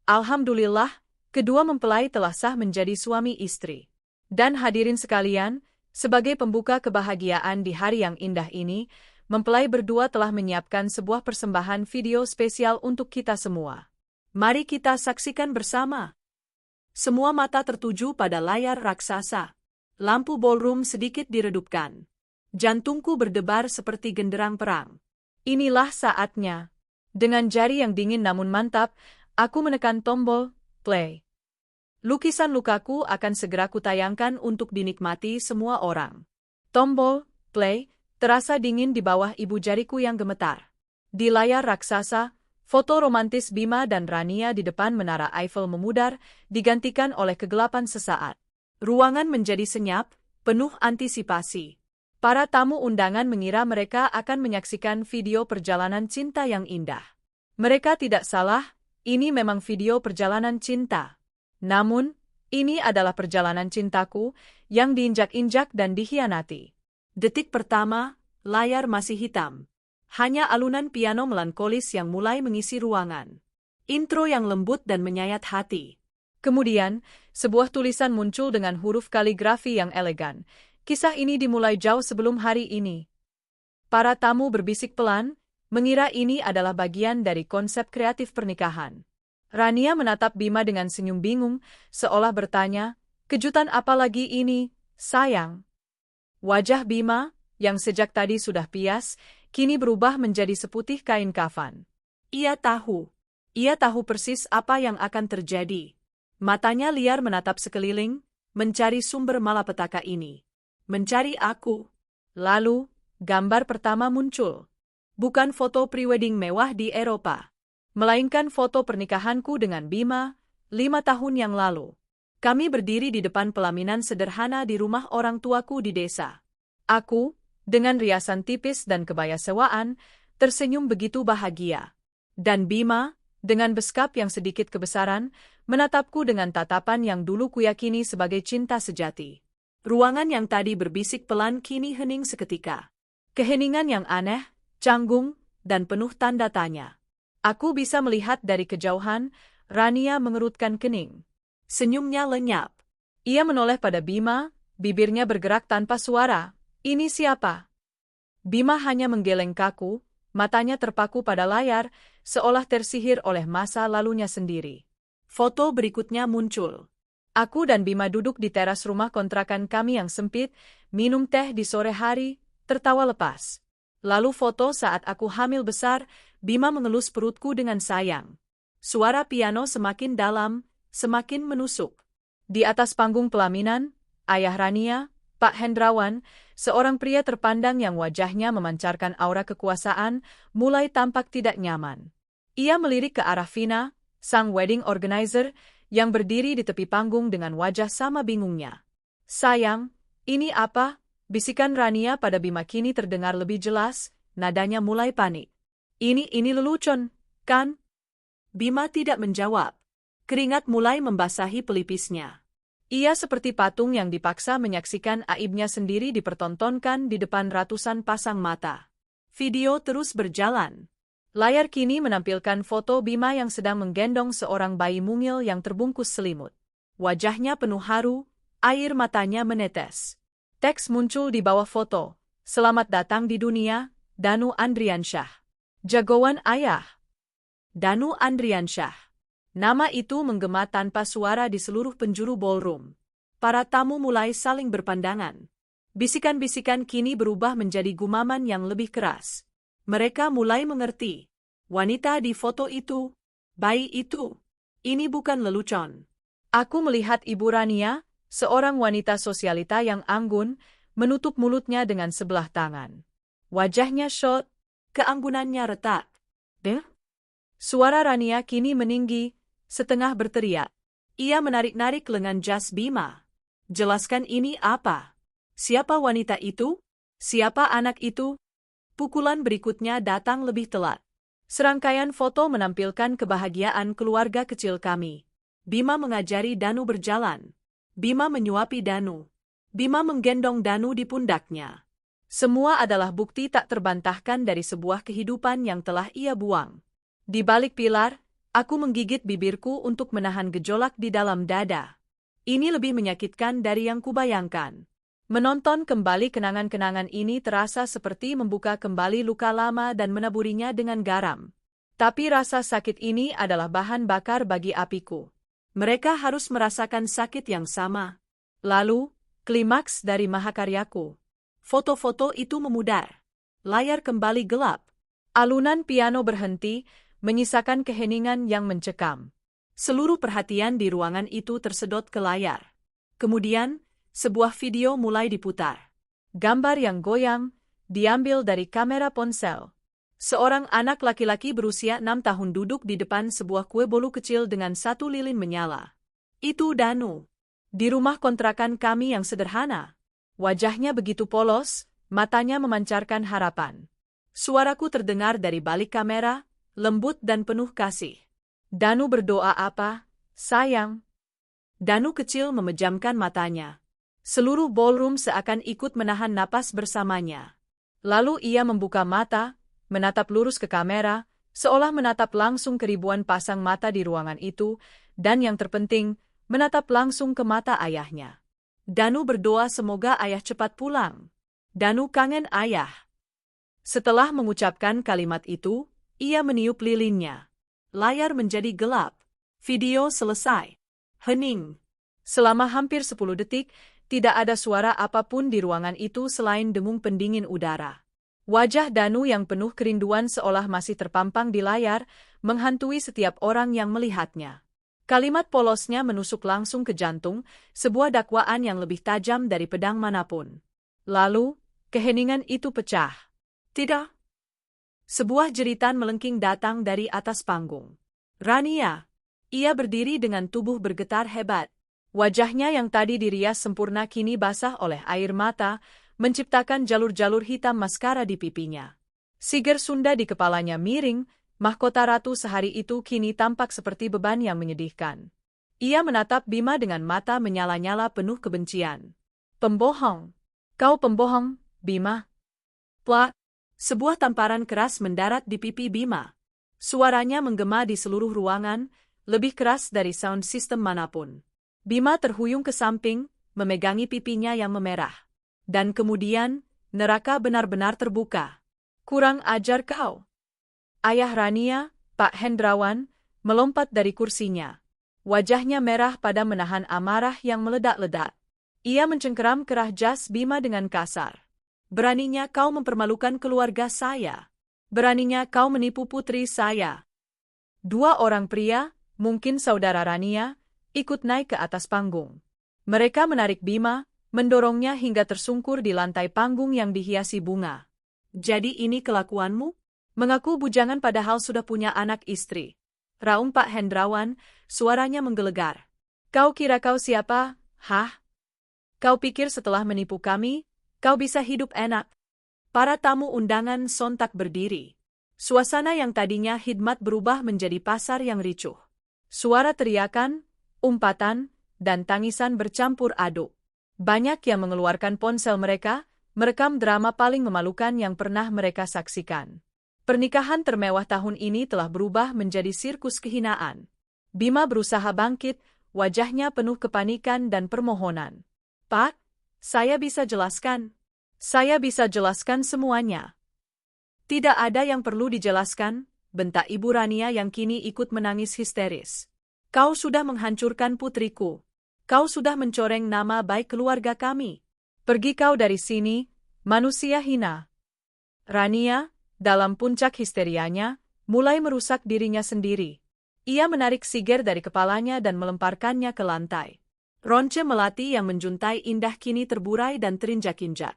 Alhamdulillah, kedua mempelai telah sah menjadi suami istri. Dan hadirin sekalian, sebagai pembuka kebahagiaan di hari yang indah ini, mempelai berdua telah menyiapkan sebuah persembahan video spesial untuk kita semua. Mari kita saksikan bersama. Semua mata tertuju pada layar raksasa. Lampu ballroom sedikit diredupkan. Jantungku berdebar seperti genderang perang. Inilah saatnya. Dengan jari yang dingin namun mantap, aku menekan tombol play. Lukisan lukaku akan segera kutayangkan untuk dinikmati semua orang. Tombol play terasa dingin di bawah ibu jariku yang gemetar. Di layar raksasa, foto romantis Bima dan Rania di depan Menara Eiffel memudar, digantikan oleh kegelapan sesaat. Ruangan menjadi senyap, penuh antisipasi. Para tamu undangan mengira mereka akan menyaksikan video perjalanan cinta yang indah. Mereka tidak salah, ini memang video perjalanan cinta. Namun, ini adalah perjalanan cintaku yang diinjak-injak dan dikhianati. Detik pertama, layar masih hitam. Hanya alunan piano melankolis yang mulai mengisi ruangan. Intro yang lembut dan menyayat hati. Kemudian, sebuah tulisan muncul dengan huruf kaligrafi yang elegan. Kisah ini dimulai jauh sebelum hari ini. Para tamu berbisik pelan, mengira ini adalah bagian dari konsep kreatif pernikahan. Rania menatap Bima dengan senyum bingung, seolah bertanya, kejutan apa lagi ini, sayang? Wajah Bima, yang sejak tadi sudah pias, kini berubah menjadi seputih kain kafan. Ia tahu persis apa yang akan terjadi. Matanya liar menatap sekeliling, mencari sumber malapetaka ini. Mencari aku. Lalu, gambar pertama muncul. Bukan foto prewedding mewah di Eropa, melainkan foto pernikahanku dengan Bima, 5 tahun yang lalu. Kami berdiri di depan pelaminan sederhana di rumah orang tuaku di desa. Aku, dengan riasan tipis dan kebaya sewaan, tersenyum begitu bahagia. Dan Bima, dengan beskap yang sedikit kebesaran, menatapku dengan tatapan yang dulu kuyakini sebagai cinta sejati. Ruangan yang tadi berbisik pelan kini hening seketika. Keheningan yang aneh, canggung, dan penuh tanda tanya. Aku bisa melihat dari kejauhan, Rania mengerutkan kening. Senyumnya lenyap. Ia menoleh pada Bima, bibirnya bergerak tanpa suara. Ini siapa? Bima hanya menggeleng kaku, matanya terpaku pada layar, seolah tersihir oleh masa lalunya sendiri. Foto berikutnya muncul. Aku dan Bima duduk di teras rumah kontrakan kami yang sempit, minum teh di sore hari, tertawa lepas. Lalu foto saat aku hamil besar, Bima mengelus perutku dengan sayang. Suara piano semakin dalam, semakin menusuk. Di atas panggung pelaminan, ayah Rania, Pak Hendrawan, seorang pria terpandang yang wajahnya memancarkan aura kekuasaan, mulai tampak tidak nyaman. Ia melirik ke arah Vina, sang wedding organizer, yang berdiri di tepi panggung dengan wajah sama bingungnya. Sayang, ini apa? Bisikan Rania pada Bima kini terdengar lebih jelas, nadanya mulai panik. Ini lelucon, kan? Bima tidak menjawab. Keringat mulai membasahi pelipisnya. Ia seperti patung yang dipaksa menyaksikan aibnya sendiri dipertontonkan di depan ratusan pasang mata. Video terus berjalan. Layar kini menampilkan foto Bima yang sedang menggendong seorang bayi mungil yang terbungkus selimut. Wajahnya penuh haru, air matanya menetes. Teks muncul di bawah foto. Selamat datang di dunia, Danu Andriansyah. Jagoan ayah. Danu Andriansyah. Nama itu menggema tanpa suara di seluruh penjuru ballroom. Para tamu mulai saling berpandangan. Bisikan-bisikan kini berubah menjadi gumaman yang lebih keras. Mereka mulai mengerti. Wanita di foto itu, bayi itu, ini bukan lelucon. Aku melihat Ibu Rania, seorang wanita sosialita yang anggun, menutup mulutnya dengan sebelah tangan. Wajahnya syok, keanggunannya retak. Suara Rania kini meninggi, setengah berteriak. Ia menarik-narik lengan jas Bima. Jelaskan ini apa? Siapa wanita itu? Siapa anak itu? Pukulan berikutnya datang lebih telat. Serangkaian foto menampilkan kebahagiaan keluarga kecil kami. Bima mengajari Danu berjalan. Bima menyuapi Danu. Bima menggendong Danu di pundaknya. Semua adalah bukti tak terbantahkan dari sebuah kehidupan yang telah ia buang. Di balik pilar, aku menggigit bibirku untuk menahan gejolak di dalam dada. Ini lebih menyakitkan dari yang kubayangkan. Menonton kembali kenangan-kenangan ini terasa seperti membuka kembali luka lama dan menaburinya dengan garam. Tapi rasa sakit ini adalah bahan bakar bagi apiku. Mereka harus merasakan sakit yang sama. Lalu, klimaks dari mahakaryaku. Foto-foto itu memudar. Layar kembali gelap. Alunan piano berhenti, menyisakan keheningan yang mencekam. Seluruh perhatian di ruangan itu tersedot ke layar. Kemudian, sebuah video mulai diputar. Gambar yang goyang, diambil dari kamera ponsel. Seorang anak laki-laki berusia 6 tahun duduk di depan sebuah kue bolu kecil dengan satu lilin menyala. Itu Danu. Di rumah kontrakan kami yang sederhana. Wajahnya begitu polos, matanya memancarkan harapan. Suaraku terdengar dari balik kamera, lembut dan penuh kasih. Danu berdoa apa, sayang? Danu kecil memejamkan matanya. Seluruh ballroom seakan ikut menahan napas bersamanya. Lalu ia membuka mata, menatap lurus ke kamera, seolah menatap langsung ke ribuan pasang mata di ruangan itu, dan yang terpenting, menatap langsung ke mata ayahnya. Danu berdoa semoga ayah cepat pulang. Danu kangen ayah. Setelah mengucapkan kalimat itu, ia meniup lilinnya. Layar menjadi gelap. Video selesai. Hening. Selama hampir 10 detik, tidak ada suara apapun di ruangan itu selain dengung pendingin udara. Wajah Danu yang penuh kerinduan seolah masih terpampang di layar, menghantui setiap orang yang melihatnya. Kalimat polosnya menusuk langsung ke jantung, sebuah dakwaan yang lebih tajam dari pedang manapun. Lalu, keheningan itu pecah. Tidak. Sebuah jeritan melengking datang dari atas panggung. Rania. Ia berdiri dengan tubuh bergetar hebat. Wajahnya yang tadi dirias sempurna kini basah oleh air mata, menciptakan jalur-jalur hitam maskara di pipinya. Siger Sunda di kepalanya miring, mahkota ratu sehari itu kini tampak seperti beban yang menyedihkan. Ia menatap Bima dengan mata menyala-nyala penuh kebencian. Pembohong. Kau pembohong, Bima. Plak. Sebuah tamparan keras mendarat di pipi Bima. Suaranya menggema di seluruh ruangan, lebih keras dari sound system manapun. Bima terhuyung ke samping, memegangi pipinya yang memerah. Dan kemudian, neraka benar-benar terbuka. Kurang ajar kau. Ayah Rania, Pak Hendrawan, melompat dari kursinya. Wajahnya merah pada menahan amarah yang meledak-ledak. Ia mencengkeram kerah jas Bima dengan kasar. Beraninya kau mempermalukan keluarga saya. Beraninya kau menipu putri saya. Dua orang pria, mungkin saudara Rania, ikut naik ke atas panggung. Mereka menarik Bima, mendorongnya hingga tersungkur di lantai panggung yang dihiasi bunga. Jadi ini kelakuanmu? Mengaku bujangan padahal sudah punya anak istri. Raung Pak Hendrawan, suaranya menggelegar. Kau kira kau siapa? Hah? Kau pikir setelah menipu kami, kau bisa hidup enak? Para tamu undangan sontak berdiri. Suasana yang tadinya khidmat berubah menjadi pasar yang ricuh. Suara teriakan, umpatan, dan tangisan bercampur aduk. Banyak yang mengeluarkan ponsel mereka, merekam drama paling memalukan yang pernah mereka saksikan. Pernikahan termewah tahun ini telah berubah menjadi sirkus kehinaan. Bima berusaha bangkit, wajahnya penuh kepanikan dan permohonan. Pak, saya bisa jelaskan. Saya bisa jelaskan semuanya. Tidak ada yang perlu dijelaskan, bentak Ibu Rania yang kini ikut menangis histeris. Kau sudah menghancurkan putriku. Kau sudah mencoreng nama baik keluarga kami. Pergi kau dari sini, manusia hina. Rania, dalam puncak histerianya, mulai merusak dirinya sendiri. Ia menarik siger dari kepalanya dan melemparkannya ke lantai. Ronce melati yang menjuntai indah kini terburai dan terinjak-injak.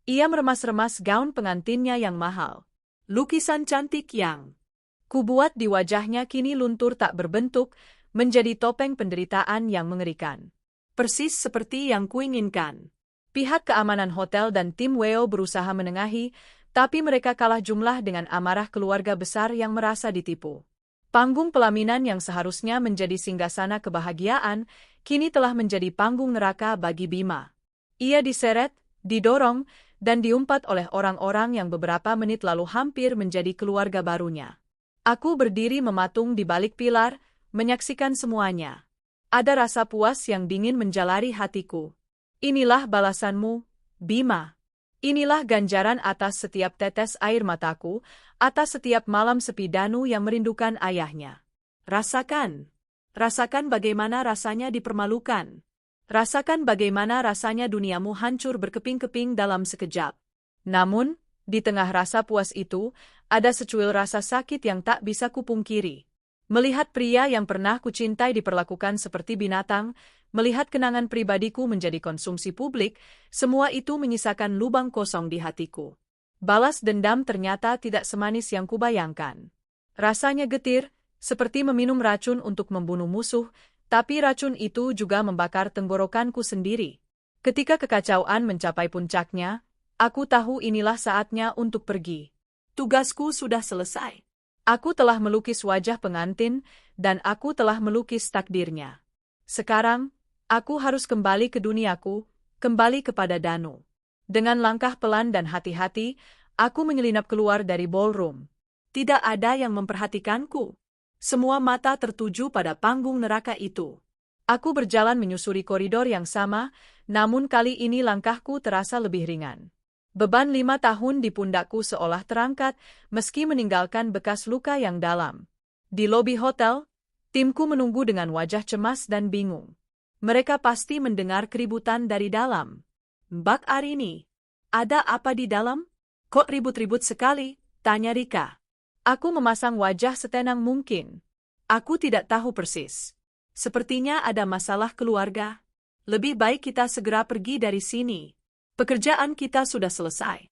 Ia meremas-remas gaun pengantinnya yang mahal. Lukisan cantik yang kubuat di wajahnya kini luntur tak berbentuk, menjadi topeng penderitaan yang mengerikan. Persis seperti yang kuinginkan. Pihak keamanan hotel dan tim WO berusaha menengahi, tapi mereka kalah jumlah dengan amarah keluarga besar yang merasa ditipu. Panggung pelaminan yang seharusnya menjadi singgasana kebahagiaan, kini telah menjadi panggung neraka bagi Bima. Ia diseret, didorong, dan diumpat oleh orang-orang yang beberapa menit lalu hampir menjadi keluarga barunya. Aku berdiri mematung di balik pilar, menyaksikan semuanya. Ada rasa puas yang dingin menjalari hatiku. Inilah balasanmu, Bima. Inilah ganjaran atas setiap tetes air mataku, atas setiap malam sepi Danu yang merindukan ayahnya. Rasakan. Rasakan bagaimana rasanya dipermalukan. Rasakan bagaimana rasanya duniamu hancur berkeping-keping dalam sekejap. Namun, di tengah rasa puas itu, ada secuil rasa sakit yang tak bisa kupungkiri. Melihat pria yang pernah kucintai diperlakukan seperti binatang, melihat kenangan pribadiku menjadi konsumsi publik, semua itu menyisakan lubang kosong di hatiku. Balas dendam ternyata tidak semanis yang kubayangkan. Rasanya getir, seperti meminum racun untuk membunuh musuh, tapi racun itu juga membakar tenggorokanku sendiri. Ketika kekacauan mencapai puncaknya, aku tahu inilah saatnya untuk pergi. Tugasku sudah selesai. Aku telah melukis wajah pengantin, dan aku telah melukis takdirnya. Sekarang, aku harus kembali ke duniaku, kembali kepada Danu. Dengan langkah pelan dan hati-hati, aku menyelinap keluar dari ballroom. Tidak ada yang memperhatikanku. Semua mata tertuju pada panggung neraka itu. Aku berjalan menyusuri koridor yang sama, namun kali ini langkahku terasa lebih ringan. Beban 5 tahun di pundakku seolah terangkat, meski meninggalkan bekas luka yang dalam. Di lobi hotel, timku menunggu dengan wajah cemas dan bingung. Mereka pasti mendengar keributan dari dalam. Mbak Arini, ada apa di dalam? Kok ribut-ribut sekali? Tanya Rika. Aku memasang wajah setenang mungkin. Aku tidak tahu persis. Sepertinya ada masalah keluarga. Lebih baik kita segera pergi dari sini. Pekerjaan kita sudah selesai.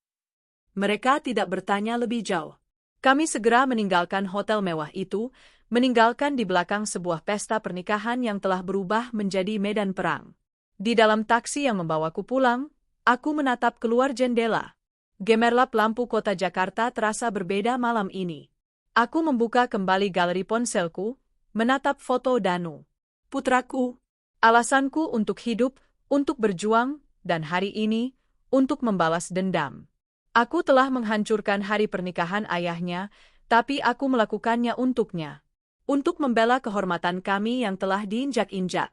Mereka tidak bertanya lebih jauh. Kami segera meninggalkan hotel mewah itu, meninggalkan di belakang sebuah pesta pernikahan yang telah berubah menjadi medan perang. Di dalam taksi yang membawaku pulang, aku menatap keluar jendela. Gemerlap lampu kota Jakarta terasa berbeda malam ini. Aku membuka kembali galeri ponselku, menatap foto Danu. Putraku, alasanku untuk hidup, untuk berjuang, dan hari ini, untuk membalas dendam. Aku telah menghancurkan hari pernikahan ayahnya, tapi aku melakukannya untuknya. Untuk membela kehormatan kami yang telah diinjak-injak.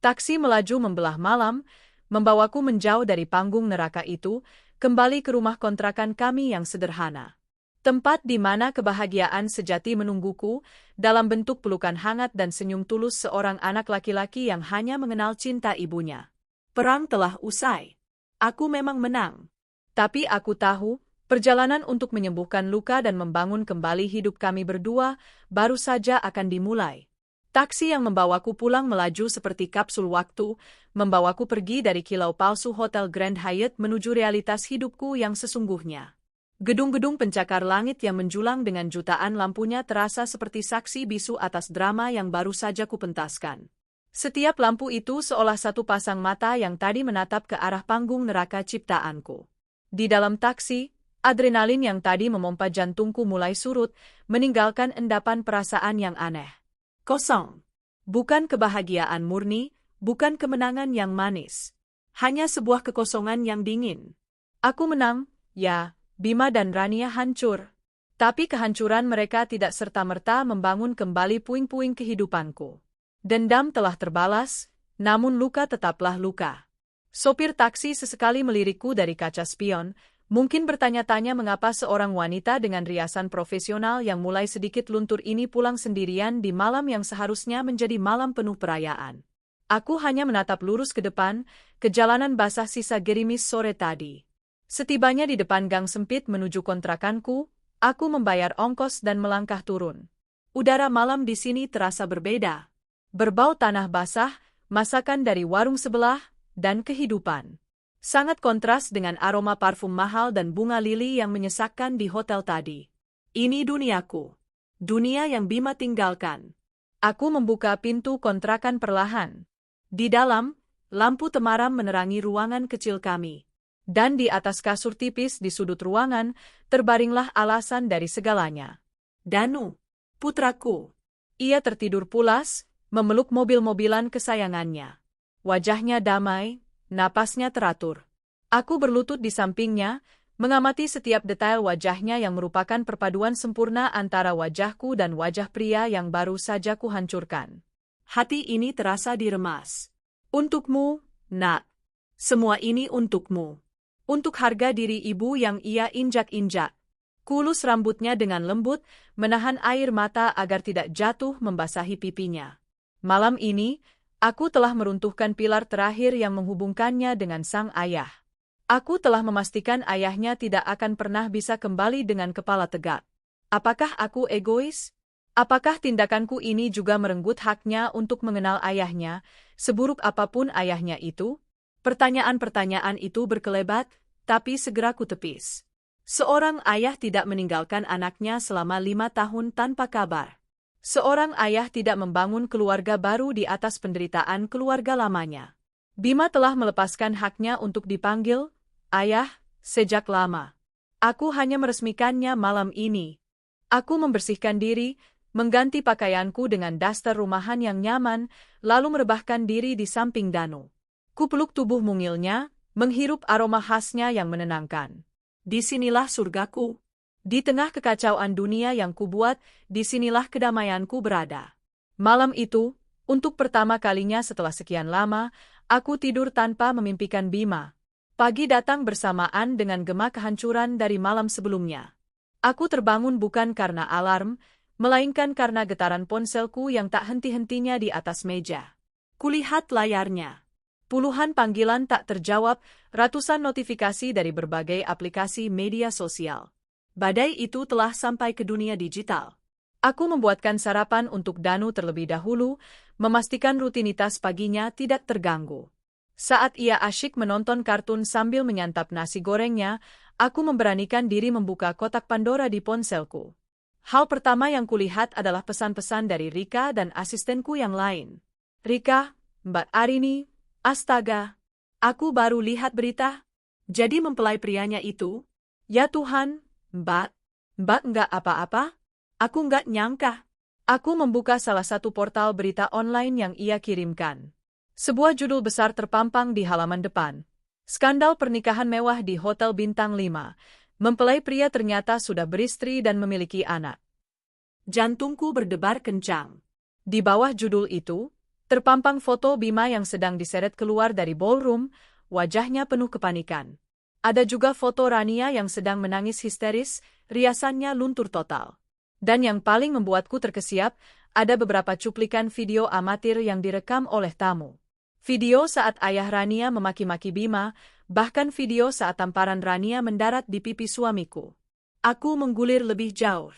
Taksi melaju membelah malam, membawaku menjauh dari panggung neraka itu, kembali ke rumah kontrakan kami yang sederhana. Tempat di mana kebahagiaan sejati menungguku, dalam bentuk pelukan hangat dan senyum tulus seorang anak laki-laki yang hanya mengenal cinta ibunya. Perang telah usai. Aku memang menang. Tapi aku tahu, perjalanan untuk menyembuhkan luka dan membangun kembali hidup kami berdua, baru saja akan dimulai. Taksi yang membawaku pulang melaju seperti kapsul waktu, membawaku pergi dari kilau palsu Hotel Grand Hyatt menuju realitas hidupku yang sesungguhnya. Gedung-gedung pencakar langit yang menjulang dengan jutaan lampunya terasa seperti saksi bisu atas drama yang baru saja kupentaskan. Setiap lampu itu seolah satu pasang mata yang tadi menatap ke arah panggung neraka ciptaanku. Di dalam taksi, adrenalin yang tadi memompa jantungku mulai surut, meninggalkan endapan perasaan yang aneh. Kosong. Bukan kebahagiaan murni, bukan kemenangan yang manis. Hanya sebuah kekosongan yang dingin. Aku menang, ya, Bima dan Rania hancur. Tapi kehancuran mereka tidak serta-merta membangun kembali puing-puing kehidupanku. Dendam telah terbalas, namun luka tetaplah luka. Sopir taksi sesekali melirikku dari kaca spion, mungkin bertanya-tanya mengapa seorang wanita dengan riasan profesional yang mulai sedikit luntur ini pulang sendirian di malam yang seharusnya menjadi malam penuh perayaan. Aku hanya menatap lurus ke depan, ke jalanan basah sisa gerimis sore tadi. Setibanya di depan gang sempit menuju kontrakanku, aku membayar ongkos dan melangkah turun. Udara malam di sini terasa berbeda. Berbau tanah basah, masakan dari warung sebelah, dan kehidupan. Sangat kontras dengan aroma parfum mahal dan bunga lili yang menyesakkan di hotel tadi. Ini duniaku. Dunia yang Bima tinggalkan. Aku membuka pintu kontrakan perlahan. Di dalam, lampu temaram menerangi ruangan kecil kami. Dan di atas kasur tipis di sudut ruangan, terbaringlah alasan dari segalanya. Danu, putraku. Ia tertidur pulas, memeluk mobil-mobilan kesayangannya. Wajahnya damai, napasnya teratur. Aku berlutut di sampingnya, mengamati setiap detail wajahnya yang merupakan perpaduan sempurna antara wajahku dan wajah pria yang baru saja kuhancurkan. Hati ini terasa diremas. Untukmu, nak. Semua ini untukmu. Untuk harga diri ibu yang ia injak-injak. Kulus rambutnya dengan lembut, menahan air mata agar tidak jatuh membasahi pipinya. Malam ini, aku telah meruntuhkan pilar terakhir yang menghubungkannya dengan sang ayah. Aku telah memastikan ayahnya tidak akan pernah bisa kembali dengan kepala tegak. Apakah aku egois? Apakah tindakanku ini juga merenggut haknya untuk mengenal ayahnya, seburuk apapun ayahnya itu? Pertanyaan-pertanyaan itu berkelebat, tapi segera kutepis. Seorang ayah tidak meninggalkan anaknya selama 5 tahun tanpa kabar. Seorang ayah tidak membangun keluarga baru di atas penderitaan keluarga lamanya. Bima telah melepaskan haknya untuk dipanggil ayah sejak lama. Aku hanya meresmikannya malam ini. Aku membersihkan diri, mengganti pakaianku dengan daster rumahan yang nyaman, lalu merebahkan diri di samping Danu. Kupeluk tubuh mungilnya, menghirup aroma khasnya yang menenangkan. Disinilah surgaku. Di tengah kekacauan dunia yang kubuat, disinilah kedamaianku berada. Malam itu, untuk pertama kalinya setelah sekian lama, aku tidur tanpa memimpikan Bima. Pagi datang bersamaan dengan gema kehancuran dari malam sebelumnya. Aku terbangun bukan karena alarm, melainkan karena getaran ponselku yang tak henti-hentinya di atas meja. Kulihat layarnya. Puluhan panggilan tak terjawab, ratusan notifikasi dari berbagai aplikasi media sosial. Badai itu telah sampai ke dunia digital. Aku membuatkan sarapan untuk Danu terlebih dahulu, memastikan rutinitas paginya tidak terganggu. Saat ia asyik menonton kartun sambil menyantap nasi gorengnya, aku memberanikan diri membuka kotak Pandora di ponselku. Hal pertama yang kulihat adalah pesan-pesan dari Rika dan asistenku yang lain. Rika, Mbak Arini, astaga, aku baru lihat berita. Jadi mempelai prianya itu? Ya Tuhan, Mbak nggak apa-apa? Aku nggak nyangka. Aku membuka salah satu portal berita online yang ia kirimkan. Sebuah judul besar terpampang di halaman depan. Skandal pernikahan mewah di Hotel Bintang 5. Mempelai pria ternyata sudah beristri dan memiliki anak. Jantungku berdebar kencang. Di bawah judul itu, terpampang foto Bima yang sedang diseret keluar dari ballroom, wajahnya penuh kepanikan. Ada juga foto Rania yang sedang menangis histeris, riasannya luntur total. Dan yang paling membuatku terkesiap, ada beberapa cuplikan video amatir yang direkam oleh tamu. Video saat ayah Rania memaki-maki Bima, bahkan video saat tamparan Rania mendarat di pipi suamiku. Aku menggulir lebih jauh.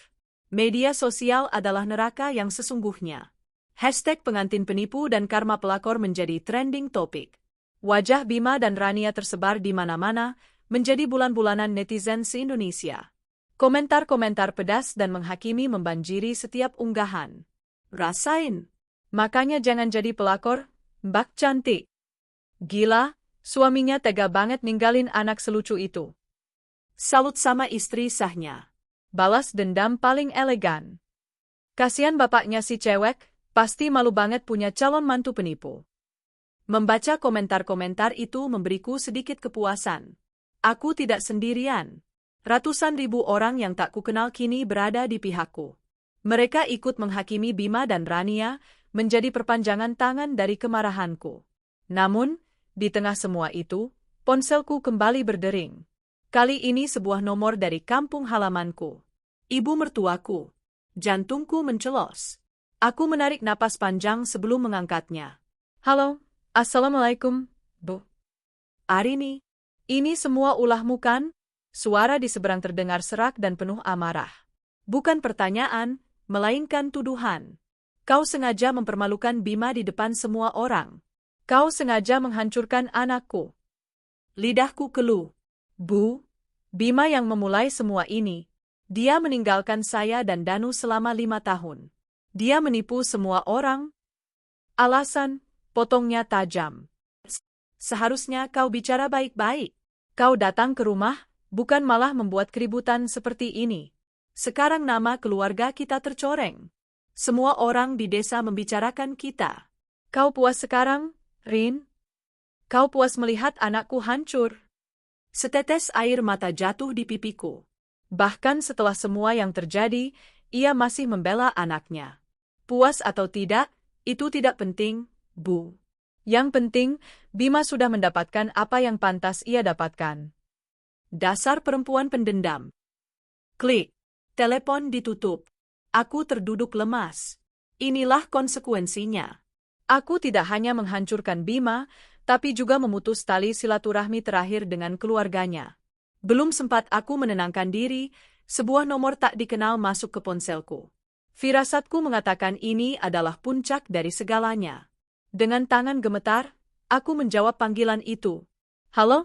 Media sosial adalah neraka yang sesungguhnya. Hashtag pengantin penipu dan karma pelakor menjadi trending topik. Wajah Bima dan Rania tersebar di mana-mana, menjadi bulan-bulanan netizen se-Indonesia. Komentar-komentar pedas dan menghakimi membanjiri setiap unggahan. Rasain. Makanya jangan jadi pelakor, Mbak cantik. Gila, suaminya tega banget ninggalin anak selucu itu. Salut sama istri sahnya. Balas dendam paling elegan. Kasian bapaknya si cewek, pasti malu banget punya calon mantu penipu. Membaca komentar-komentar itu memberiku sedikit kepuasan. Aku tidak sendirian. Ratusan ribu orang yang tak kukenal kini berada di pihakku. Mereka ikut menghakimi Bima dan Rania, menjadi perpanjangan tangan dari kemarahanku. Namun, di tengah semua itu, ponselku kembali berdering. Kali ini sebuah nomor dari kampung halamanku. Ibu mertuaku. Jantungku mencelos. Aku menarik napas panjang sebelum mengangkatnya. Halo, Assalamualaikum, Bu. Arini. Ini semua ulahmu kan? Suara di seberang terdengar serak dan penuh amarah. Bukan pertanyaan, melainkan tuduhan. Kau sengaja mempermalukan Bima di depan semua orang. Kau sengaja menghancurkan anakku. Lidahku keluh. Bu, Bima yang memulai semua ini. Dia meninggalkan saya dan Danu selama 5 tahun. Dia menipu semua orang. Alasan, potongnya tajam. Seharusnya kau bicara baik-baik. Kau datang ke rumah, bukan malah membuat keributan seperti ini. Sekarang nama keluarga kita tercoreng. Semua orang di desa membicarakan kita. Kau puas sekarang, Rin? Kau puas melihat anakku hancur? Setetes air mata jatuh di pipiku. Bahkan setelah semua yang terjadi, ia masih membela anaknya. Puas atau tidak, itu tidak penting, Bu. Yang penting, Bima sudah mendapatkan apa yang pantas ia dapatkan. Dasar perempuan pendendam. Klik. Telepon ditutup. Aku terduduk lemas. Inilah konsekuensinya. Aku tidak hanya menghancurkan Bima, tapi juga memutus tali silaturahmi terakhir dengan keluarganya. Belum sempat aku menenangkan diri, sebuah nomor tak dikenal masuk ke ponselku. Firasatku mengatakan ini adalah puncak dari segalanya. Dengan tangan gemetar, aku menjawab panggilan itu. Halo?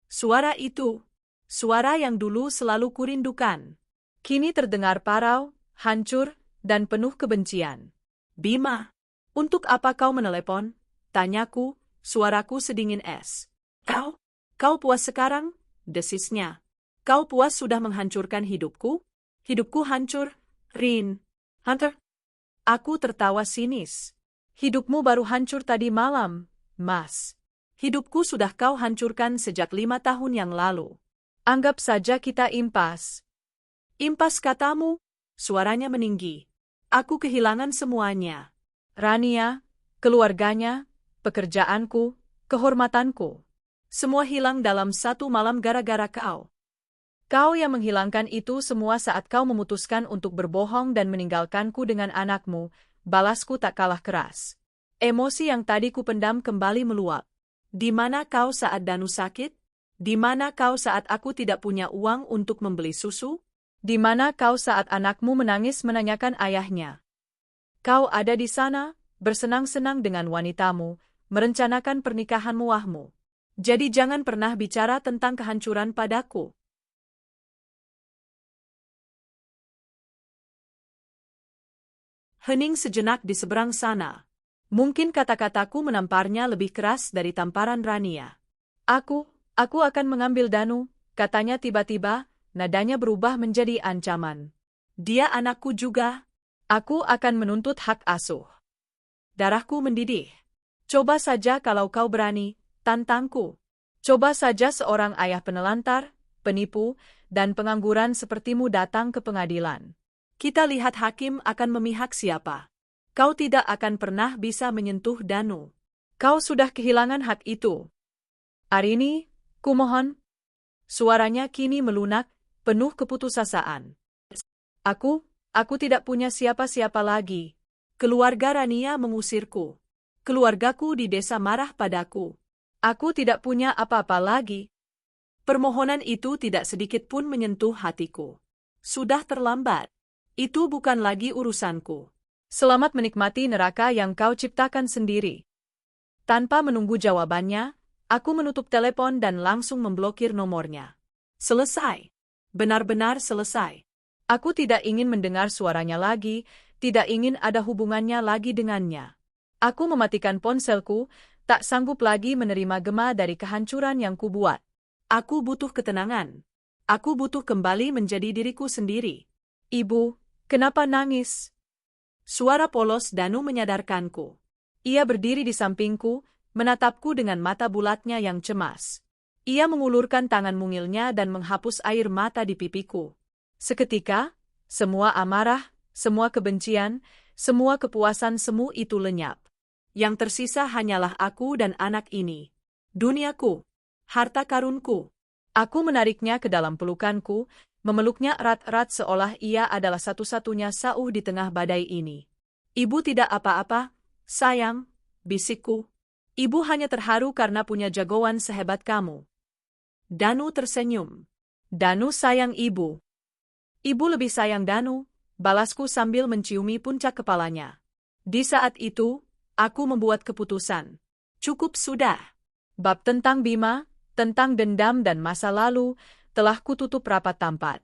Suara itu. Suara yang dulu selalu kurindukan. Kini terdengar parau, hancur, dan penuh kebencian. Bima, untuk apa kau menelepon? Tanyaku, suaraku sedingin es. Kau puas sekarang? Desisnya. Kau puas sudah menghancurkan hidupku? Hidupku hancur, Rin. Hunter? Aku tertawa sinis. Hidupmu baru hancur tadi malam, Mas. Hidupku sudah kau hancurkan sejak 5 tahun yang lalu. Anggap saja kita impas. Impas katamu? Suaranya meninggi. Aku kehilangan semuanya. Rania, keluarganya, pekerjaanku, kehormatanku. Semua hilang dalam satu malam gara-gara kau. Kau yang menghilangkan itu semua saat kau memutuskan untuk berbohong dan meninggalkanku dengan anakmu, balasku tak kalah keras. Emosi yang tadi kupendam kembali meluap. Di mana kau saat Danu sakit? Di mana kau saat aku tidak punya uang untuk membeli susu? Di mana kau saat anakmu menangis menanyakan ayahnya? Kau ada di sana, bersenang-senang dengan wanitamu, merencanakan pernikahanmu wahmu. Jadi jangan pernah bicara tentang kehancuran padaku. Hening sejenak di seberang sana. Mungkin kata-kataku menamparnya lebih keras dari tamparan Rania. Aku akan mengambil Danu, katanya tiba-tiba, nadanya berubah menjadi ancaman. Dia anakku juga. Aku akan menuntut hak asuh. Darahku mendidih. Coba saja kalau kau berani, tantangku. Coba saja seorang ayah penelantar, penipu, dan pengangguran sepertimu datang ke pengadilan. Kita lihat hakim akan memihak siapa. Kau tidak akan pernah bisa menyentuh Danu. Kau sudah kehilangan hak itu. Arini, kumohon. Suaranya kini melunak, penuh keputusasaan. Aku tidak punya siapa-siapa lagi. Keluarga Rania mengusirku. Keluargaku di desa marah padaku. Aku tidak punya apa-apa lagi. Permohonan itu tidak sedikit pun menyentuh hatiku. Sudah terlambat. Itu bukan lagi urusanku. Selamat menikmati neraka yang kau ciptakan sendiri. Tanpa menunggu jawabannya, aku menutup telepon dan langsung memblokir nomornya. Selesai. Benar-benar selesai. Aku tidak ingin mendengar suaranya lagi, tidak ingin ada hubungannya lagi dengannya. Aku mematikan ponselku, tak sanggup lagi menerima gema dari kehancuran yang kubuat. Aku butuh ketenangan. Aku butuh kembali menjadi diriku sendiri. Ibu, kenapa nangis? Suara polos Danu menyadarkanku. Ia berdiri di sampingku, menatapku dengan mata bulatnya yang cemas. Ia mengulurkan tangan mungilnya dan menghapus air mata di pipiku. Seketika, semua amarah, semua kebencian, semua kepuasan semu itu lenyap. Yang tersisa hanyalah aku dan anak ini. Duniaku, harta karunku. Aku menariknya ke dalam pelukanku, memeluknya erat-erat seolah ia adalah satu-satunya sauh di tengah badai ini. Ibu tidak apa-apa, sayang, bisikku. Ibu hanya terharu karena punya jagoan sehebat kamu. Danu tersenyum. Danu sayang ibu. Ibu lebih sayang Danu, balasku sambil menciumi puncak kepalanya. Di saat itu, aku membuat keputusan. Cukup sudah. Bab tentang Bima, tentang dendam dan masa lalu, telah kututup rapat-tampat.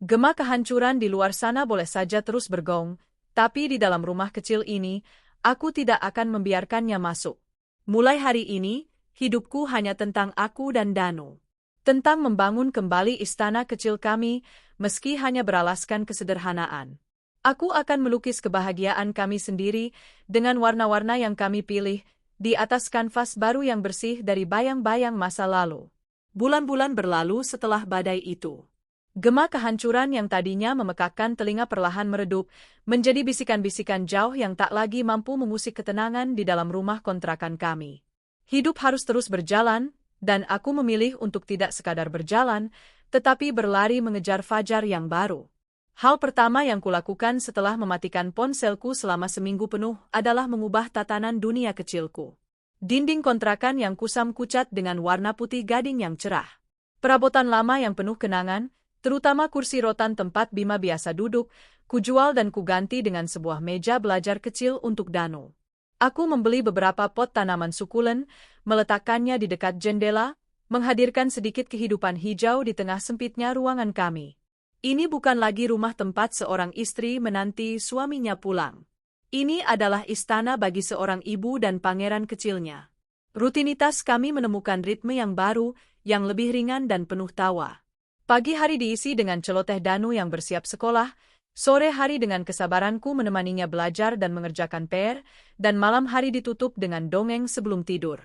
Gema kehancuran di luar sana boleh saja terus bergong, tapi di dalam rumah kecil ini, aku tidak akan membiarkannya masuk. Mulai hari ini, hidupku hanya tentang aku dan Danu. Tentang membangun kembali istana kecil kami, meski hanya beralaskan kesederhanaan. Aku akan melukis kebahagiaan kami sendiri dengan warna-warna yang kami pilih di atas kanvas baru yang bersih dari bayang-bayang masa lalu. Bulan-bulan berlalu setelah badai itu. Gema kehancuran yang tadinya memekakkan telinga perlahan meredup, menjadi bisikan-bisikan jauh yang tak lagi mampu mengusik ketenangan di dalam rumah kontrakan kami. Hidup harus terus berjalan, dan aku memilih untuk tidak sekadar berjalan, tetapi berlari mengejar fajar yang baru. Hal pertama yang kulakukan setelah mematikan ponselku selama seminggu penuh adalah mengubah tatanan dunia kecilku. Dinding kontrakan yang kusam kucat dengan warna putih gading yang cerah. Perabotan lama yang penuh kenangan, terutama kursi rotan tempat Bima biasa duduk, kujual dan kuganti dengan sebuah meja belajar kecil untuk Danu. Aku membeli beberapa pot tanaman sukulen, meletakkannya di dekat jendela, menghadirkan sedikit kehidupan hijau di tengah sempitnya ruangan kami. Ini bukan lagi rumah tempat seorang istri menanti suaminya pulang. Ini adalah istana bagi seorang ibu dan pangeran kecilnya. Rutinitas kami menemukan ritme yang baru, yang lebih ringan dan penuh tawa. Pagi hari diisi dengan celoteh Danu yang bersiap sekolah, sore hari dengan kesabaranku menemaninya belajar dan mengerjakan PR, dan malam hari ditutup dengan dongeng sebelum tidur.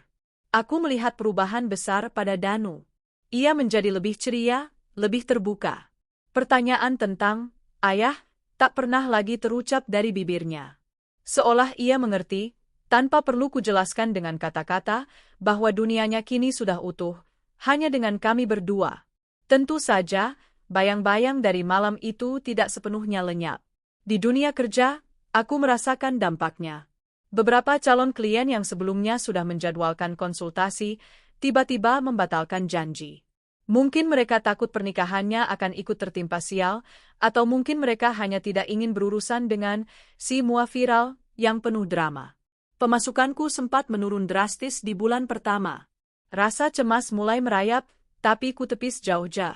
Aku melihat perubahan besar pada Danu. Ia menjadi lebih ceria, lebih terbuka. Pertanyaan tentang ayah tak pernah lagi terucap dari bibirnya. Seolah ia mengerti, tanpa perlu kujelaskan dengan kata-kata, bahwa dunianya kini sudah utuh, hanya dengan kami berdua. Tentu saja, bayang-bayang dari malam itu tidak sepenuhnya lenyap. Di dunia kerja, aku merasakan dampaknya. Beberapa calon klien yang sebelumnya sudah menjadwalkan konsultasi, tiba-tiba membatalkan janji. Mungkin mereka takut pernikahannya akan ikut tertimpa sial, atau mungkin mereka hanya tidak ingin berurusan dengan si mua viral yang penuh drama. Pemasukanku sempat menurun drastis di bulan pertama. Rasa cemas mulai merayap, tapi ku tepis jauh-jauh.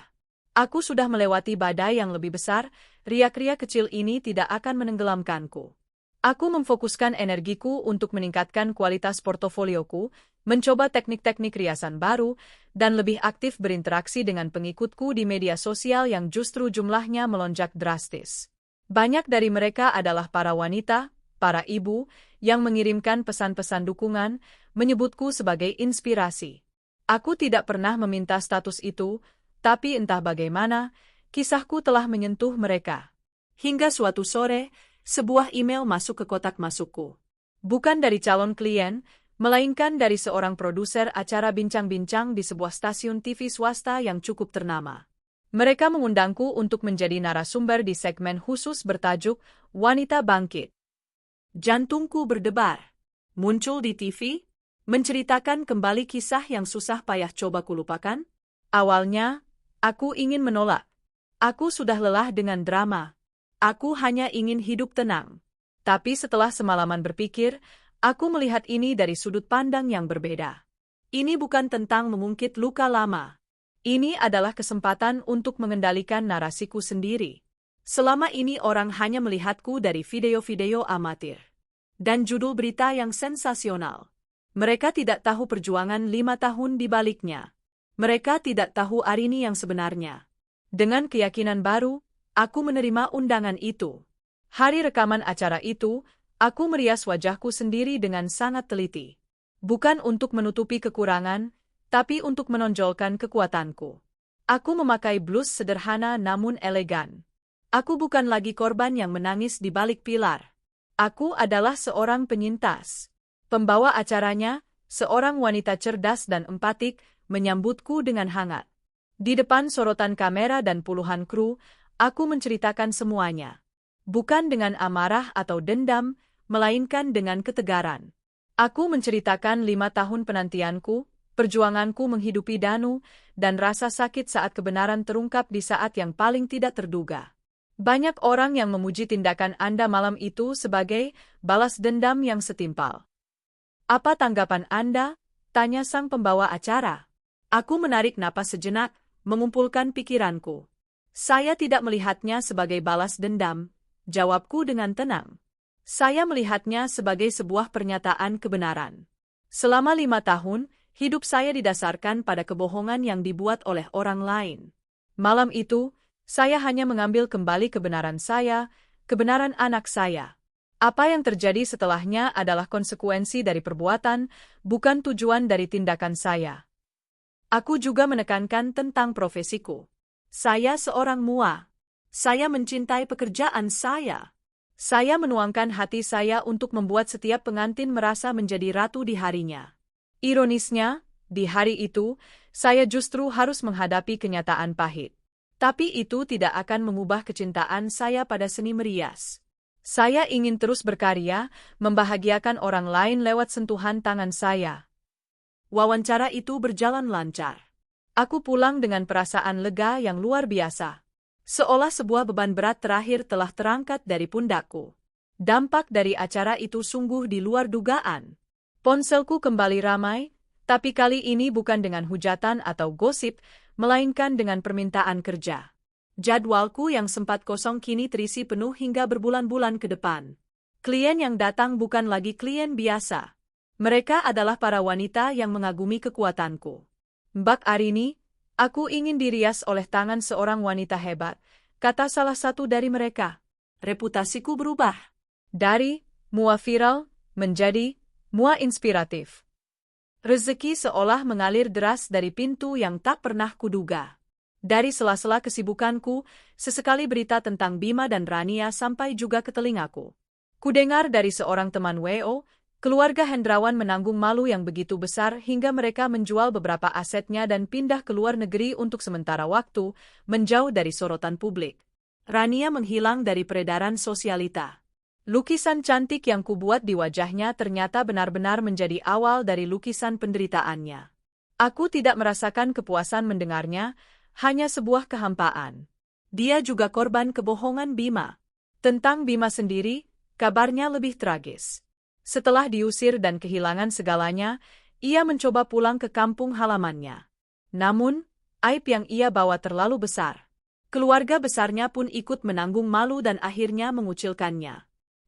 Aku sudah melewati badai yang lebih besar, riak-riak kecil ini tidak akan menenggelamkanku. Aku memfokuskan energiku untuk meningkatkan kualitas portofolioku, mencoba teknik-teknik riasan baru, dan lebih aktif berinteraksi dengan pengikutku di media sosial yang justru jumlahnya melonjak drastis. Banyak dari mereka adalah para wanita, para ibu, yang mengirimkan pesan-pesan dukungan, menyebutku sebagai inspirasi. Aku tidak pernah meminta status itu, tapi entah bagaimana, kisahku telah menyentuh mereka. Hingga suatu sore, sebuah email masuk ke kotak masukku. Bukan dari calon klien, melainkan dari seorang produser acara bincang-bincang di sebuah stasiun TV swasta yang cukup ternama. Mereka mengundangku untuk menjadi narasumber di segmen khusus bertajuk Wanita Bangkit. Jantungku berdebar. Muncul di TV, menceritakan kembali kisah yang susah payah coba kulupakan. Awalnya, aku ingin menolak. Aku sudah lelah dengan drama. Aku hanya ingin hidup tenang. Tapi setelah semalaman berpikir, aku melihat ini dari sudut pandang yang berbeda. Ini bukan tentang mengungkit luka lama. Ini adalah kesempatan untuk mengendalikan narasiku sendiri. Selama ini orang hanya melihatku dari video-video amatir dan judul berita yang sensasional. Mereka tidak tahu perjuangan 5 tahun di baliknya. Mereka tidak tahu Arini yang sebenarnya. Dengan keyakinan baru, aku menerima undangan itu. Hari rekaman acara itu, aku merias wajahku sendiri dengan sangat teliti. Bukan untuk menutupi kekurangan, tapi untuk menonjolkan kekuatanku. Aku memakai blus sederhana namun elegan. Aku bukan lagi korban yang menangis di balik pilar. Aku adalah seorang penyintas. Pembawa acaranya, seorang wanita cerdas dan empatik, menyambutku dengan hangat. Di depan sorotan kamera dan puluhan kru, aku menceritakan semuanya. Bukan dengan amarah atau dendam, melainkan dengan ketegaran. Aku menceritakan 5 tahun penantianku, perjuanganku menghidupi Danu, dan rasa sakit saat kebenaran terungkap di saat yang paling tidak terduga. Banyak orang yang memuji tindakan Anda malam itu sebagai balas dendam yang setimpal. Apa tanggapan Anda? Tanya sang pembawa acara. Aku menarik napas sejenak, mengumpulkan pikiranku. Saya tidak melihatnya sebagai balas dendam, jawabku dengan tenang. Saya melihatnya sebagai sebuah pernyataan kebenaran. Selama 5 tahun, hidup saya didasarkan pada kebohongan yang dibuat oleh orang lain. Malam itu, saya hanya mengambil kembali kebenaran saya, kebenaran anak saya. Apa yang terjadi setelahnya adalah konsekuensi dari perbuatan, bukan tujuan dari tindakan saya. Aku juga menekankan tentang profesiku. Saya seorang mua. Saya mencintai pekerjaan saya. Saya menuangkan hati saya untuk membuat setiap pengantin merasa menjadi ratu di harinya. Ironisnya, di hari itu, saya justru harus menghadapi kenyataan pahit. Tapi itu tidak akan mengubah kecintaan saya pada seni merias. Saya ingin terus berkarya, membahagiakan orang lain lewat sentuhan tangan saya. Wawancara itu berjalan lancar. Aku pulang dengan perasaan lega yang luar biasa. Seolah sebuah beban berat terakhir telah terangkat dari pundakku. Dampak dari acara itu sungguh di luar dugaan. Ponselku kembali ramai, tapi kali ini bukan dengan hujatan atau gosip, melainkan dengan permintaan kerja. Jadwalku yang sempat kosong kini terisi penuh hingga berbulan-bulan ke depan. Klien yang datang bukan lagi klien biasa. Mereka adalah para wanita yang mengagumi kekuatanku. Mbak Arini, aku ingin dirias oleh tangan seorang wanita hebat, kata salah satu dari mereka. Reputasiku berubah. Dari mua viral, menjadi mua inspiratif. Rezeki seolah mengalir deras dari pintu yang tak pernah kuduga. Dari sela-sela kesibukanku, sesekali berita tentang Bima dan Rania sampai juga ke telingaku. Kudengar dari seorang teman WO, keluarga Hendrawan menanggung malu yang begitu besar hingga mereka menjual beberapa asetnya dan pindah ke luar negeri untuk sementara waktu, menjauh dari sorotan publik. Rania menghilang dari peredaran sosialita. Lukisan cantik yang kubuat di wajahnya ternyata benar-benar menjadi awal dari lukisan penderitaannya. Aku tidak merasakan kepuasan mendengarnya, hanya sebuah kehampaan. Dia juga korban kebohongan Bima. Tentang Bima sendiri, kabarnya lebih tragis. Setelah diusir dan kehilangan segalanya, ia mencoba pulang ke kampung halamannya. Namun, aib yang ia bawa terlalu besar. Keluarga besarnya pun ikut menanggung malu dan akhirnya mengucilkannya.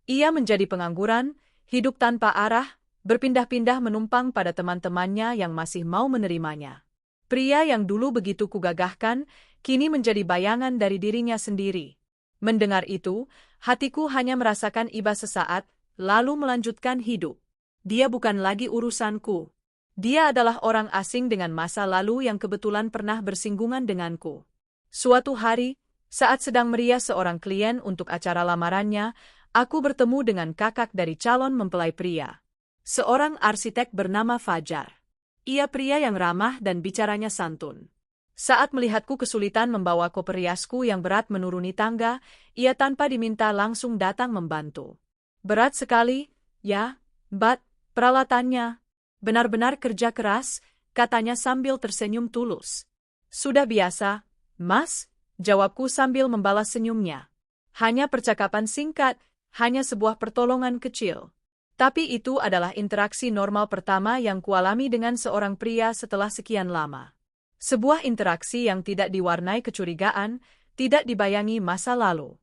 Ia menjadi pengangguran, hidup tanpa arah, berpindah-pindah menumpang pada teman-temannya yang masih mau menerimanya. Pria yang dulu begitu kugagahkan, kini menjadi bayangan dari dirinya sendiri. Mendengar itu, hatiku hanya merasakan iba sesaat, lalu melanjutkan hidup. Dia bukan lagi urusanku. Dia adalah orang asing dengan masa lalu yang kebetulan pernah bersinggungan denganku. Suatu hari, saat sedang merias seorang klien untuk acara lamarannya, aku bertemu dengan kakak dari calon mempelai pria. Seorang arsitek bernama Fajar. Ia pria yang ramah dan bicaranya santun. Saat melihatku kesulitan membawa koper riasku yang berat menuruni tangga, ia tanpa diminta langsung datang membantu. Berat sekali, ya, Mbak, peralatannya. Benar-benar kerja keras, katanya sambil tersenyum tulus. Sudah biasa, Mas, jawabku sambil membalas senyumnya. Hanya percakapan singkat, hanya sebuah pertolongan kecil. Tapi itu adalah interaksi normal pertama yang kualami dengan seorang pria setelah sekian lama. Sebuah interaksi yang tidak diwarnai kecurigaan, tidak dibayangi masa lalu.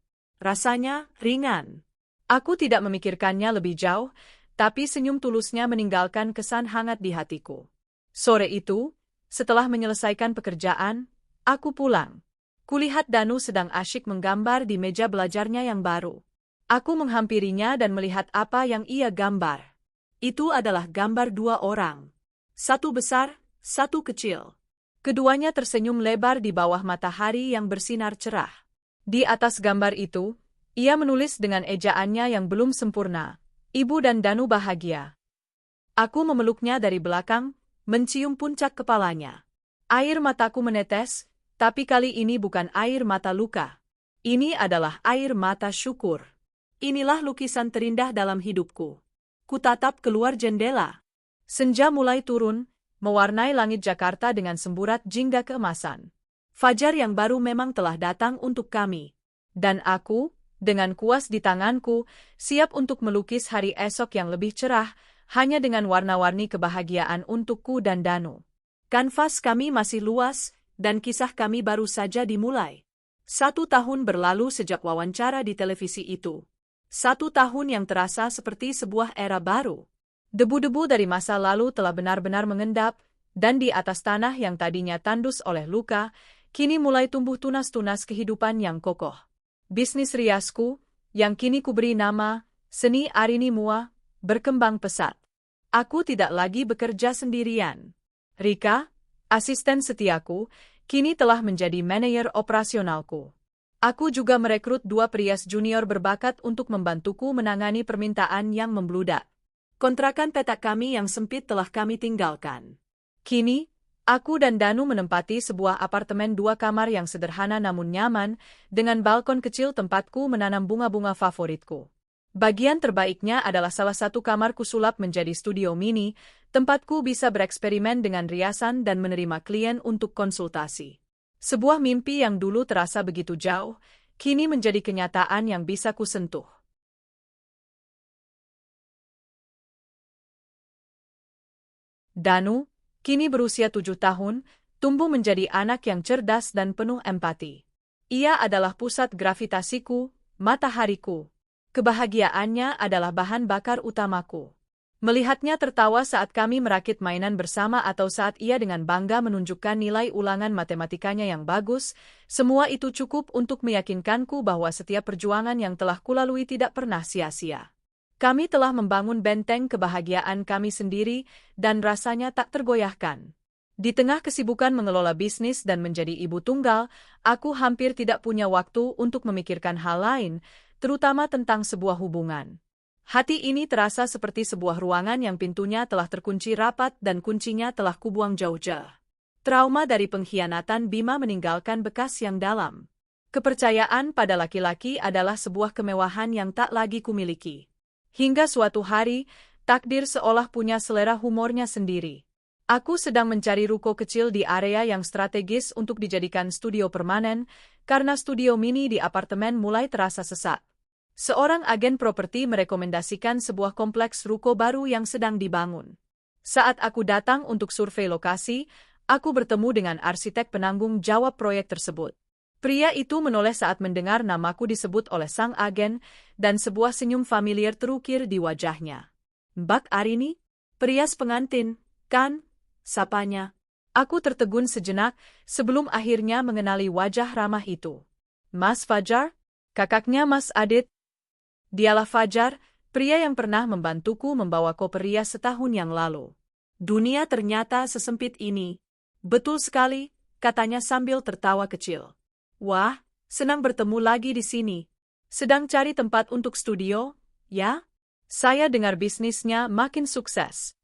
Rasanya ringan. Aku tidak memikirkannya lebih jauh, tapi senyum tulusnya meninggalkan kesan hangat di hatiku. Sore itu, setelah menyelesaikan pekerjaan, aku pulang. Kulihat Danu sedang asyik menggambar di meja belajarnya yang baru. Aku menghampirinya dan melihat apa yang ia gambar. Itu adalah gambar dua orang. Satu besar, satu kecil. Keduanya tersenyum lebar di bawah matahari yang bersinar cerah. Di atas gambar itu, ia menulis dengan ejaannya yang belum sempurna, "Ibu dan Danu bahagia." Aku memeluknya dari belakang, mencium puncak kepalanya. Air mataku menetes, tapi kali ini bukan air mata luka. Ini adalah air mata syukur. Inilah lukisan terindah dalam hidupku. Kutatap keluar jendela. Senja mulai turun, mewarnai langit Jakarta dengan semburat jingga keemasan. Fajar yang baru memang telah datang untuk kami. Dan aku, dengan kuas di tanganku, siap untuk melukis hari esok yang lebih cerah, hanya dengan warna-warni kebahagiaan untukku dan Danu. Kanvas kami masih luas, dan kisah kami baru saja dimulai. 1 tahun berlalu sejak wawancara di televisi itu. 1 tahun yang terasa seperti sebuah era baru. Debu-debu dari masa lalu telah benar-benar mengendap, dan di atas tanah yang tadinya tandus oleh luka, kini mulai tumbuh tunas-tunas kehidupan yang kokoh. Bisnis riasku, yang kini kuberi nama Seni Arini Mua, berkembang pesat. Aku tidak lagi bekerja sendirian. Rika, asisten setiaku, kini telah menjadi manajer operasionalku. Aku juga merekrut 2 perias junior berbakat untuk membantuku menangani permintaan yang membludak. Kontrakan petak kami yang sempit telah kami tinggalkan. Kini, aku dan Danu menempati sebuah apartemen 2 kamar yang sederhana namun nyaman, dengan balkon kecil tempatku menanam bunga-bunga favoritku. Bagian terbaiknya adalah salah satu kamar kusulap menjadi studio mini, tempatku bisa bereksperimen dengan riasan dan menerima klien untuk konsultasi. Sebuah mimpi yang dulu terasa begitu jauh, kini menjadi kenyataan yang bisa kusentuh. Danu, kini berusia 7 tahun, tumbuh menjadi anak yang cerdas dan penuh empati. Ia adalah pusat gravitasiku, matahariku. Kebahagiaannya adalah bahan bakar utamaku. Melihatnya tertawa saat kami merakit mainan bersama atau saat ia dengan bangga menunjukkan nilai ulangan matematikanya yang bagus, semua itu cukup untuk meyakinkanku bahwa setiap perjuangan yang telah kulalui tidak pernah sia-sia. Kami telah membangun benteng kebahagiaan kami sendiri, dan rasanya tak tergoyahkan. Di tengah kesibukan mengelola bisnis dan menjadi ibu tunggal, aku hampir tidak punya waktu untuk memikirkan hal lain, terutama tentang sebuah hubungan. Hati ini terasa seperti sebuah ruangan yang pintunya telah terkunci rapat dan kuncinya telah kubuang jauh-jauh. Trauma dari pengkhianatan Bima meninggalkan bekas yang dalam. Kepercayaan pada laki-laki adalah sebuah kemewahan yang tak lagi kumiliki. Hingga suatu hari, takdir seolah punya selera humornya sendiri. Aku sedang mencari ruko kecil di area yang strategis untuk dijadikan studio permanen, karena studio mini di apartemen mulai terasa sesak. Seorang agen properti merekomendasikan sebuah kompleks ruko baru yang sedang dibangun. Saat aku datang untuk survei lokasi, aku bertemu dengan arsitek penanggung jawab proyek tersebut. Pria itu menoleh saat mendengar namaku disebut oleh sang agen, dan sebuah senyum familiar terukir di wajahnya. "Mbak Arini? Perias pengantin, kan?" sapanya. Aku tertegun sejenak sebelum akhirnya mengenali wajah ramah itu. "Mas Fajar?" Kakaknya Mas Adit. Dialah Fajar, pria yang pernah membantuku membawa koper rias setahun yang lalu. "Dunia ternyata sesempit ini." "Betul sekali," katanya sambil tertawa kecil. "Wah, senang bertemu lagi di sini. Sedang cari tempat untuk studio, ya?" Saya dengar bisnisnya makin sukses.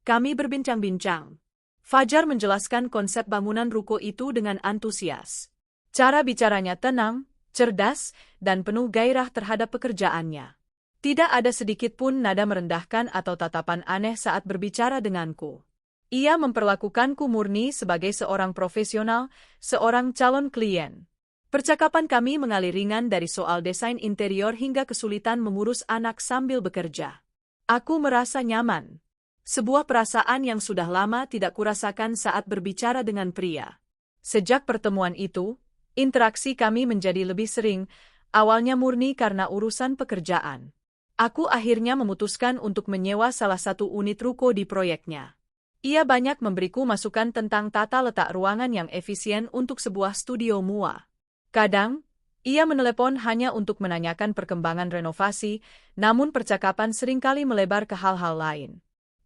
Kami berbincang-bincang. Fajar menjelaskan konsep bangunan ruko itu dengan antusias. Cara bicaranya tenang, cerdas, dan penuh gairah terhadap pekerjaannya. Tidak ada sedikit pun nada merendahkan atau tatapan aneh saat berbicara denganku. Ia memperlakukanku murni sebagai seorang profesional, seorang calon klien. Percakapan kami mengalir ringan dari soal desain interior hingga kesulitan mengurus anak sambil bekerja. Aku merasa nyaman. Sebuah perasaan yang sudah lama tidak kurasakan saat berbicara dengan pria. Sejak pertemuan itu, interaksi kami menjadi lebih sering. awalnya murni karena urusan pekerjaan. Aku akhirnya memutuskan untuk menyewa salah satu unit ruko di proyeknya. Ia banyak memberiku masukan tentang tata letak ruangan yang efisien untuk sebuah studio MUA. Kadang, ia menelepon hanya untuk menanyakan perkembangan renovasi, namun percakapan seringkali melebar ke hal-hal lain.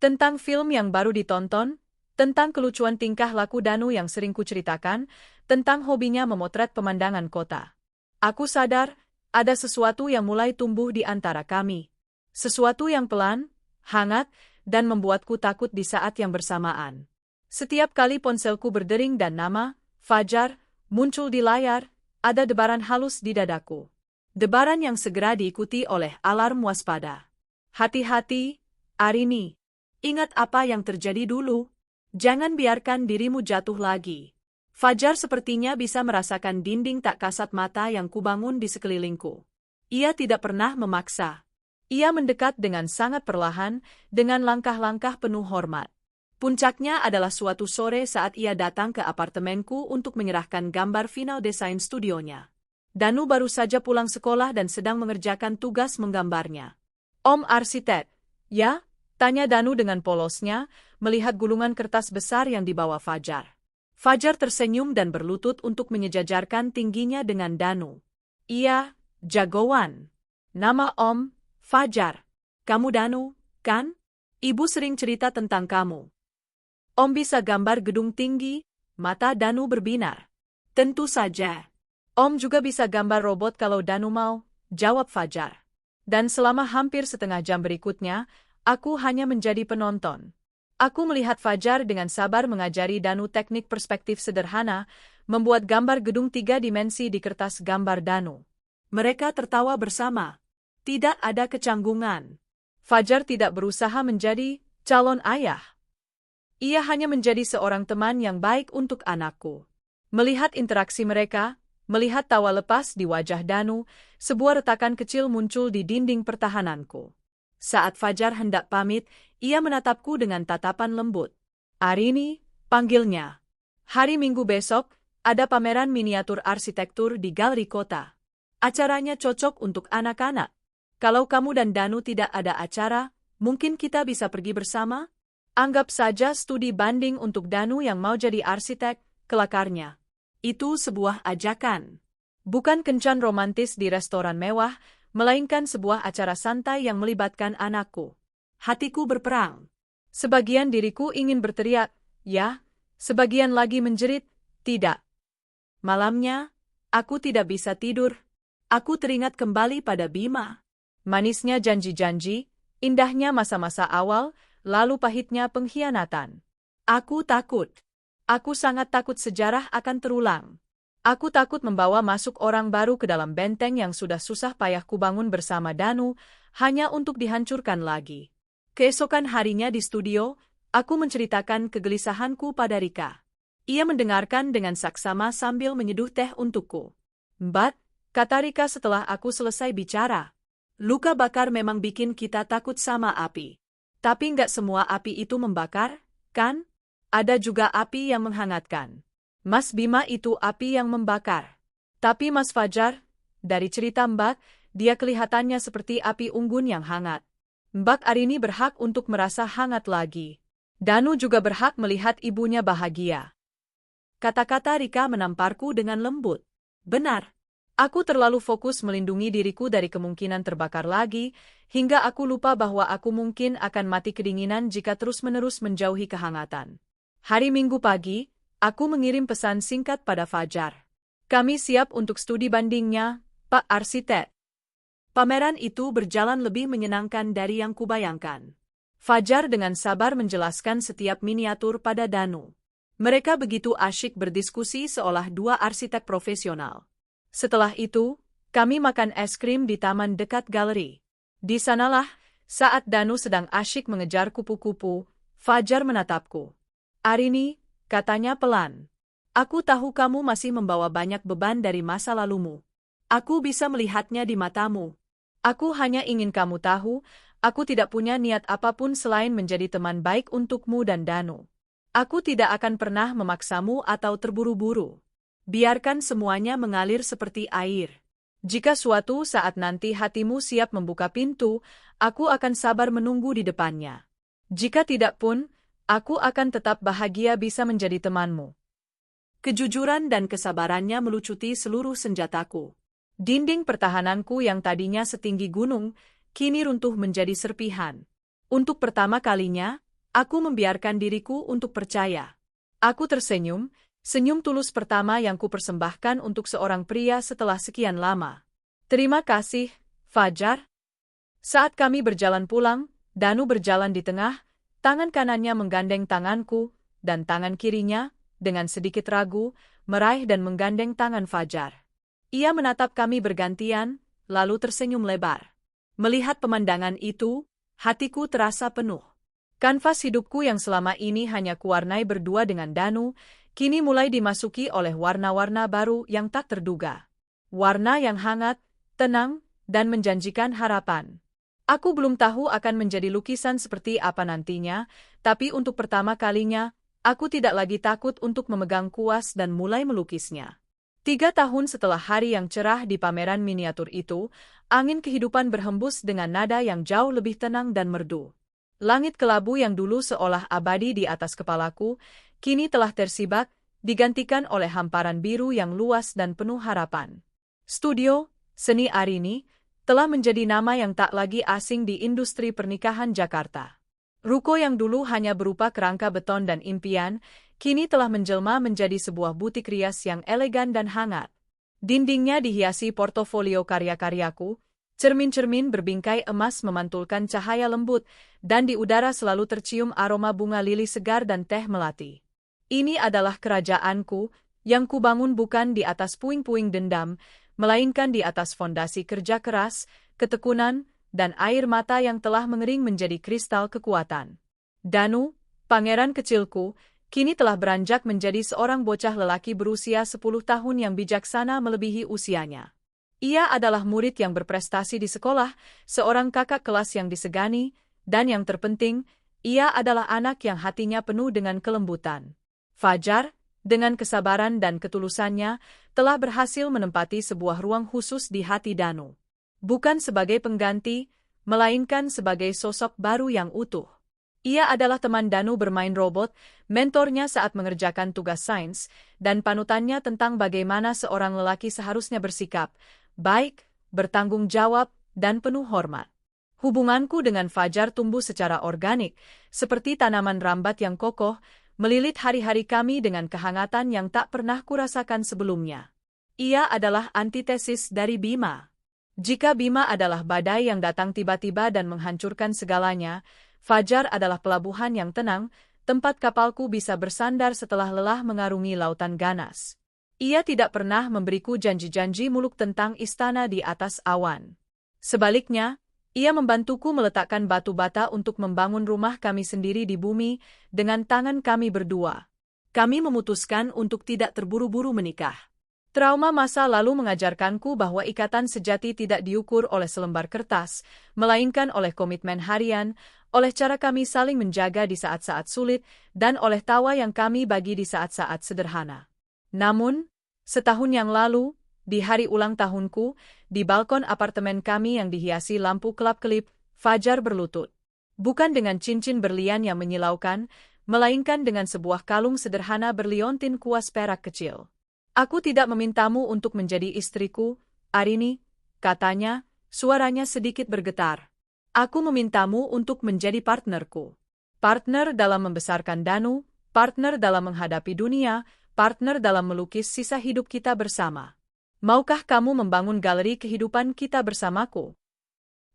Tentang film yang baru ditonton, tentang kelucuan tingkah laku Danu yang sering kuceritakan, tentang hobinya memotret pemandangan kota. Aku sadar, ada sesuatu yang mulai tumbuh di antara kami. Sesuatu yang pelan, hangat, dan membuatku takut di saat yang bersamaan. Setiap kali ponselku berdering dan nama, Fajar, muncul di layar, ada debaran halus di dadaku. Debaran yang segera diikuti oleh alarm waspada. Hati-hati, Arini. Ingat apa yang terjadi dulu. Jangan biarkan dirimu jatuh lagi. Fajar sepertinya bisa merasakan dinding tak kasat mata yang kubangun di sekelilingku. Ia tidak pernah memaksa. Ia mendekat dengan sangat perlahan, dengan langkah-langkah penuh hormat. Puncaknya adalah suatu sore saat ia datang ke apartemenku untuk menyerahkan gambar final desain studionya. Danu baru saja pulang sekolah dan sedang mengerjakan tugas menggambarnya. Om arsitek, ya? Tanya Danu dengan polosnya, melihat gulungan kertas besar yang dibawa Fajar. Fajar tersenyum dan berlutut untuk menyejajarkan tingginya dengan Danu. Iya, jagoan. Nama Om, Fajar. Kamu Danu, kan? Ibu sering cerita tentang kamu. Om bisa gambar gedung tinggi, mata Danu berbinar. Tentu saja. Om juga bisa gambar robot kalau Danu mau, jawab Fajar. Dan selama hampir setengah jam berikutnya, aku hanya menjadi penonton. Aku melihat Fajar dengan sabar mengajari Danu teknik perspektif sederhana, membuat gambar gedung 3 dimensi di kertas gambar Danu. Mereka tertawa bersama. Tidak ada kecanggungan. Fajar tidak berusaha menjadi calon ayah. Ia hanya menjadi seorang teman yang baik untuk anakku. Melihat interaksi mereka, melihat tawa lepas di wajah Danu, sebuah retakan kecil muncul di dinding pertahananku. Saat Fajar hendak pamit, ia menatapku dengan tatapan lembut. Arini, panggilnya. Hari Minggu besok, ada pameran miniatur arsitektur di galeri kota. Acaranya cocok untuk anak-anak. Kalau kamu dan Danu tidak ada acara, mungkin kita bisa pergi bersama? Anggap saja studi banding untuk Danu yang mau jadi arsitek, kelakarnya. Itu sebuah ajakan. Bukan kencan romantis di restoran mewah, melainkan sebuah acara santai yang melibatkan anakku. Hatiku berperang. Sebagian diriku ingin berteriak, ya, sebagian lagi menjerit, tidak. Malamnya, aku tidak bisa tidur. Aku teringat kembali pada Bima. Manisnya janji-janji, indahnya masa-masa awal, lalu pahitnya pengkhianatan. Aku takut. Aku sangat takut sejarah akan terulang. Aku takut membawa masuk orang baru ke dalam benteng yang sudah susah payah kubangun bersama Danu, hanya untuk dihancurkan lagi. Keesokan harinya di studio, aku menceritakan kegelisahanku pada Rika. Ia mendengarkan dengan saksama sambil menyeduh teh untukku. Mbak, kata Rika setelah aku selesai bicara. Luka bakar memang bikin kita takut sama api. Tapi nggak semua api itu membakar, kan? Ada juga api yang menghangatkan. Mas Bima itu api yang membakar. Tapi Mas Fajar, dari cerita Mbak, dia kelihatannya seperti api unggun yang hangat. Mbak Arini berhak untuk merasa hangat lagi. Danu juga berhak melihat ibunya bahagia. Kata-kata Rika menamparku dengan lembut. Benar. Aku terlalu fokus melindungi diriku dari kemungkinan terbakar lagi, hingga aku lupa bahwa aku mungkin akan mati kedinginan jika terus-menerus menjauhi kehangatan. Hari Minggu pagi, aku mengirim pesan singkat pada Fajar. Kami siap untuk studi bandingnya, Pak Arsitek. Pameran itu berjalan lebih menyenangkan dari yang kubayangkan. Fajar dengan sabar menjelaskan setiap miniatur pada Danu. Mereka begitu asyik berdiskusi seolah dua arsitek profesional. Setelah itu, kami makan es krim di taman dekat galeri. Di sanalah, saat Danu sedang asyik mengejar kupu-kupu, Fajar menatapku. Arini, katanya pelan. Aku tahu kamu masih membawa banyak beban dari masa lalumu. Aku bisa melihatnya di matamu. Aku hanya ingin kamu tahu, aku tidak punya niat apapun selain menjadi teman baik untukmu dan Danu. Aku tidak akan pernah memaksamu atau terburu-buru. Biarkan semuanya mengalir seperti air. Jika suatu saat nanti hatimu siap membuka pintu, aku akan sabar menunggu di depannya. Jika tidak pun, aku akan tetap bahagia bisa menjadi temanmu. Kejujuran dan kesabarannya melucuti seluruh senjataku. Dinding pertahananku yang tadinya setinggi gunung, kini runtuh menjadi serpihan. Untuk pertama kalinya, aku membiarkan diriku untuk percaya. Aku tersenyum, senyum tulus pertama yang kupersembahkan untuk seorang pria setelah sekian lama. Terima kasih, Fajar. Saat kami berjalan pulang, Danu berjalan di tengah, tangan kanannya menggandeng tanganku, dan tangan kirinya, dengan sedikit ragu, meraih dan menggandeng tangan Fajar. Ia menatap kami bergantian, lalu tersenyum lebar. Melihat pemandangan itu, hatiku terasa penuh. Kanvas hidupku yang selama ini hanya kuwarnai berdua dengan Danu, kini mulai dimasuki oleh warna-warna baru yang tak terduga. Warna yang hangat, tenang, dan menjanjikan harapan. Aku belum tahu akan menjadi lukisan seperti apa nantinya, tapi untuk pertama kalinya, aku tidak lagi takut untuk memegang kuas dan mulai melukisnya. 3 tahun setelah hari yang cerah di pameran miniatur itu, angin kehidupan berhembus dengan nada yang jauh lebih tenang dan merdu. Langit kelabu yang dulu seolah abadi di atas kepalaku, kini telah tersibak, digantikan oleh hamparan biru yang luas dan penuh harapan. Studio Seni Arini telah menjadi nama yang tak lagi asing di industri pernikahan Jakarta. Ruko yang dulu hanya berupa kerangka beton dan impian, kini telah menjelma menjadi sebuah butik rias yang elegan dan hangat. Dindingnya dihiasi portofolio karya-karyaku, cermin-cermin berbingkai emas memantulkan cahaya lembut, dan di udara selalu tercium aroma bunga lili segar dan teh melati. Ini adalah kerajaanku, yang kubangun bukan di atas puing-puing dendam, melainkan di atas fondasi kerja keras, ketekunan, dan air mata yang telah mengering menjadi kristal kekuatan. Danu, pangeran kecilku, kini telah beranjak menjadi seorang bocah lelaki berusia 10 tahun yang bijaksana melebihi usianya. Ia adalah murid yang berprestasi di sekolah, seorang kakak kelas yang disegani, dan yang terpenting, ia adalah anak yang hatinya penuh dengan kelembutan. Fajar, dengan kesabaran dan ketulusannya, telah berhasil menempati sebuah ruang khusus di hati Danu. Bukan sebagai pengganti, melainkan sebagai sosok baru yang utuh. Ia adalah teman Danu bermain robot, mentornya saat mengerjakan tugas sains, dan panutannya tentang bagaimana seorang lelaki seharusnya bersikap, baik, bertanggung jawab, dan penuh hormat. Hubunganku dengan Fajar tumbuh secara organik, seperti tanaman rambat yang kokoh, melilit hari-hari kami dengan kehangatan yang tak pernah kurasakan sebelumnya. Ia adalah antitesis dari Bima. Jika Bima adalah badai yang datang tiba-tiba dan menghancurkan segalanya, Fajar adalah pelabuhan yang tenang, tempat kapalku bisa bersandar setelah lelah mengarungi lautan ganas. Ia tidak pernah memberiku janji-janji muluk tentang istana di atas awan. Sebaliknya, ia membantuku meletakkan batu bata untuk membangun rumah kami sendiri di bumi dengan tangan kami berdua. Kami memutuskan untuk tidak terburu-buru menikah. Trauma masa lalu mengajarkanku bahwa ikatan sejati tidak diukur oleh selembar kertas, melainkan oleh komitmen harian, oleh cara kami saling menjaga di saat-saat sulit, dan oleh tawa yang kami bagi di saat-saat sederhana. Namun, setahun yang lalu, di hari ulang tahunku, di balkon apartemen kami yang dihiasi lampu kelap-kelip, Fajar berlutut. Bukan dengan cincin berlian yang menyilaukan, melainkan dengan sebuah kalung sederhana berliontin kuas perak kecil. Aku tidak memintamu untuk menjadi istriku, Arini, katanya, suaranya sedikit bergetar. Aku memintamu untuk menjadi partnerku. Partner dalam membesarkan Danu, partner dalam menghadapi dunia, partner dalam melukis sisa hidup kita bersama. Maukah kamu membangun galeri kehidupan kita bersamaku?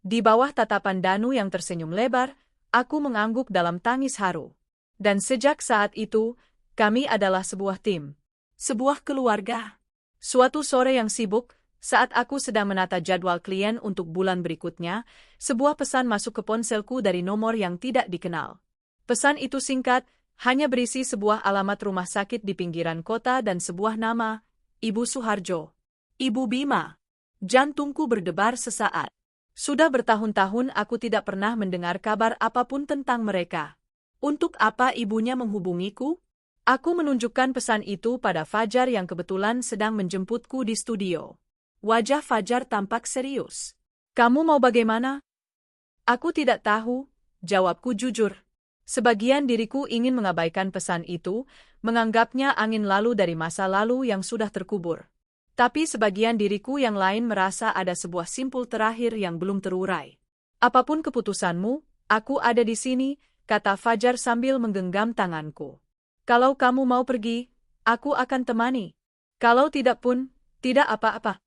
Di bawah tatapan Danu yang tersenyum lebar, aku mengangguk dalam tangis haru. Dan sejak saat itu, kami adalah sebuah tim. Sebuah keluarga. Suatu sore yang sibuk, saat aku sedang menata jadwal klien untuk bulan berikutnya, sebuah pesan masuk ke ponselku dari nomor yang tidak dikenal. Pesan itu singkat, hanya berisi sebuah alamat rumah sakit di pinggiran kota dan sebuah nama, Ibu Suharjo. Ibu Bima. Jantungku berdebar sesaat. Sudah bertahun-tahun aku tidak pernah mendengar kabar apapun tentang mereka. Untuk apa ibunya menghubungiku? Aku menunjukkan pesan itu pada Fajar yang kebetulan sedang menjemputku di studio. Wajah Fajar tampak serius. Kamu mau bagaimana? Aku tidak tahu, jawabku jujur. Sebagian diriku ingin mengabaikan pesan itu, menganggapnya angin lalu dari masa lalu yang sudah terkubur. Tapi sebagian diriku yang lain merasa ada sebuah simpul terakhir yang belum terurai. Apapun keputusanmu, aku ada di sini, kata Fajar sambil menggenggam tanganku. Kalau kamu mau pergi, aku akan temani. Kalau tidak pun, tidak apa-apa.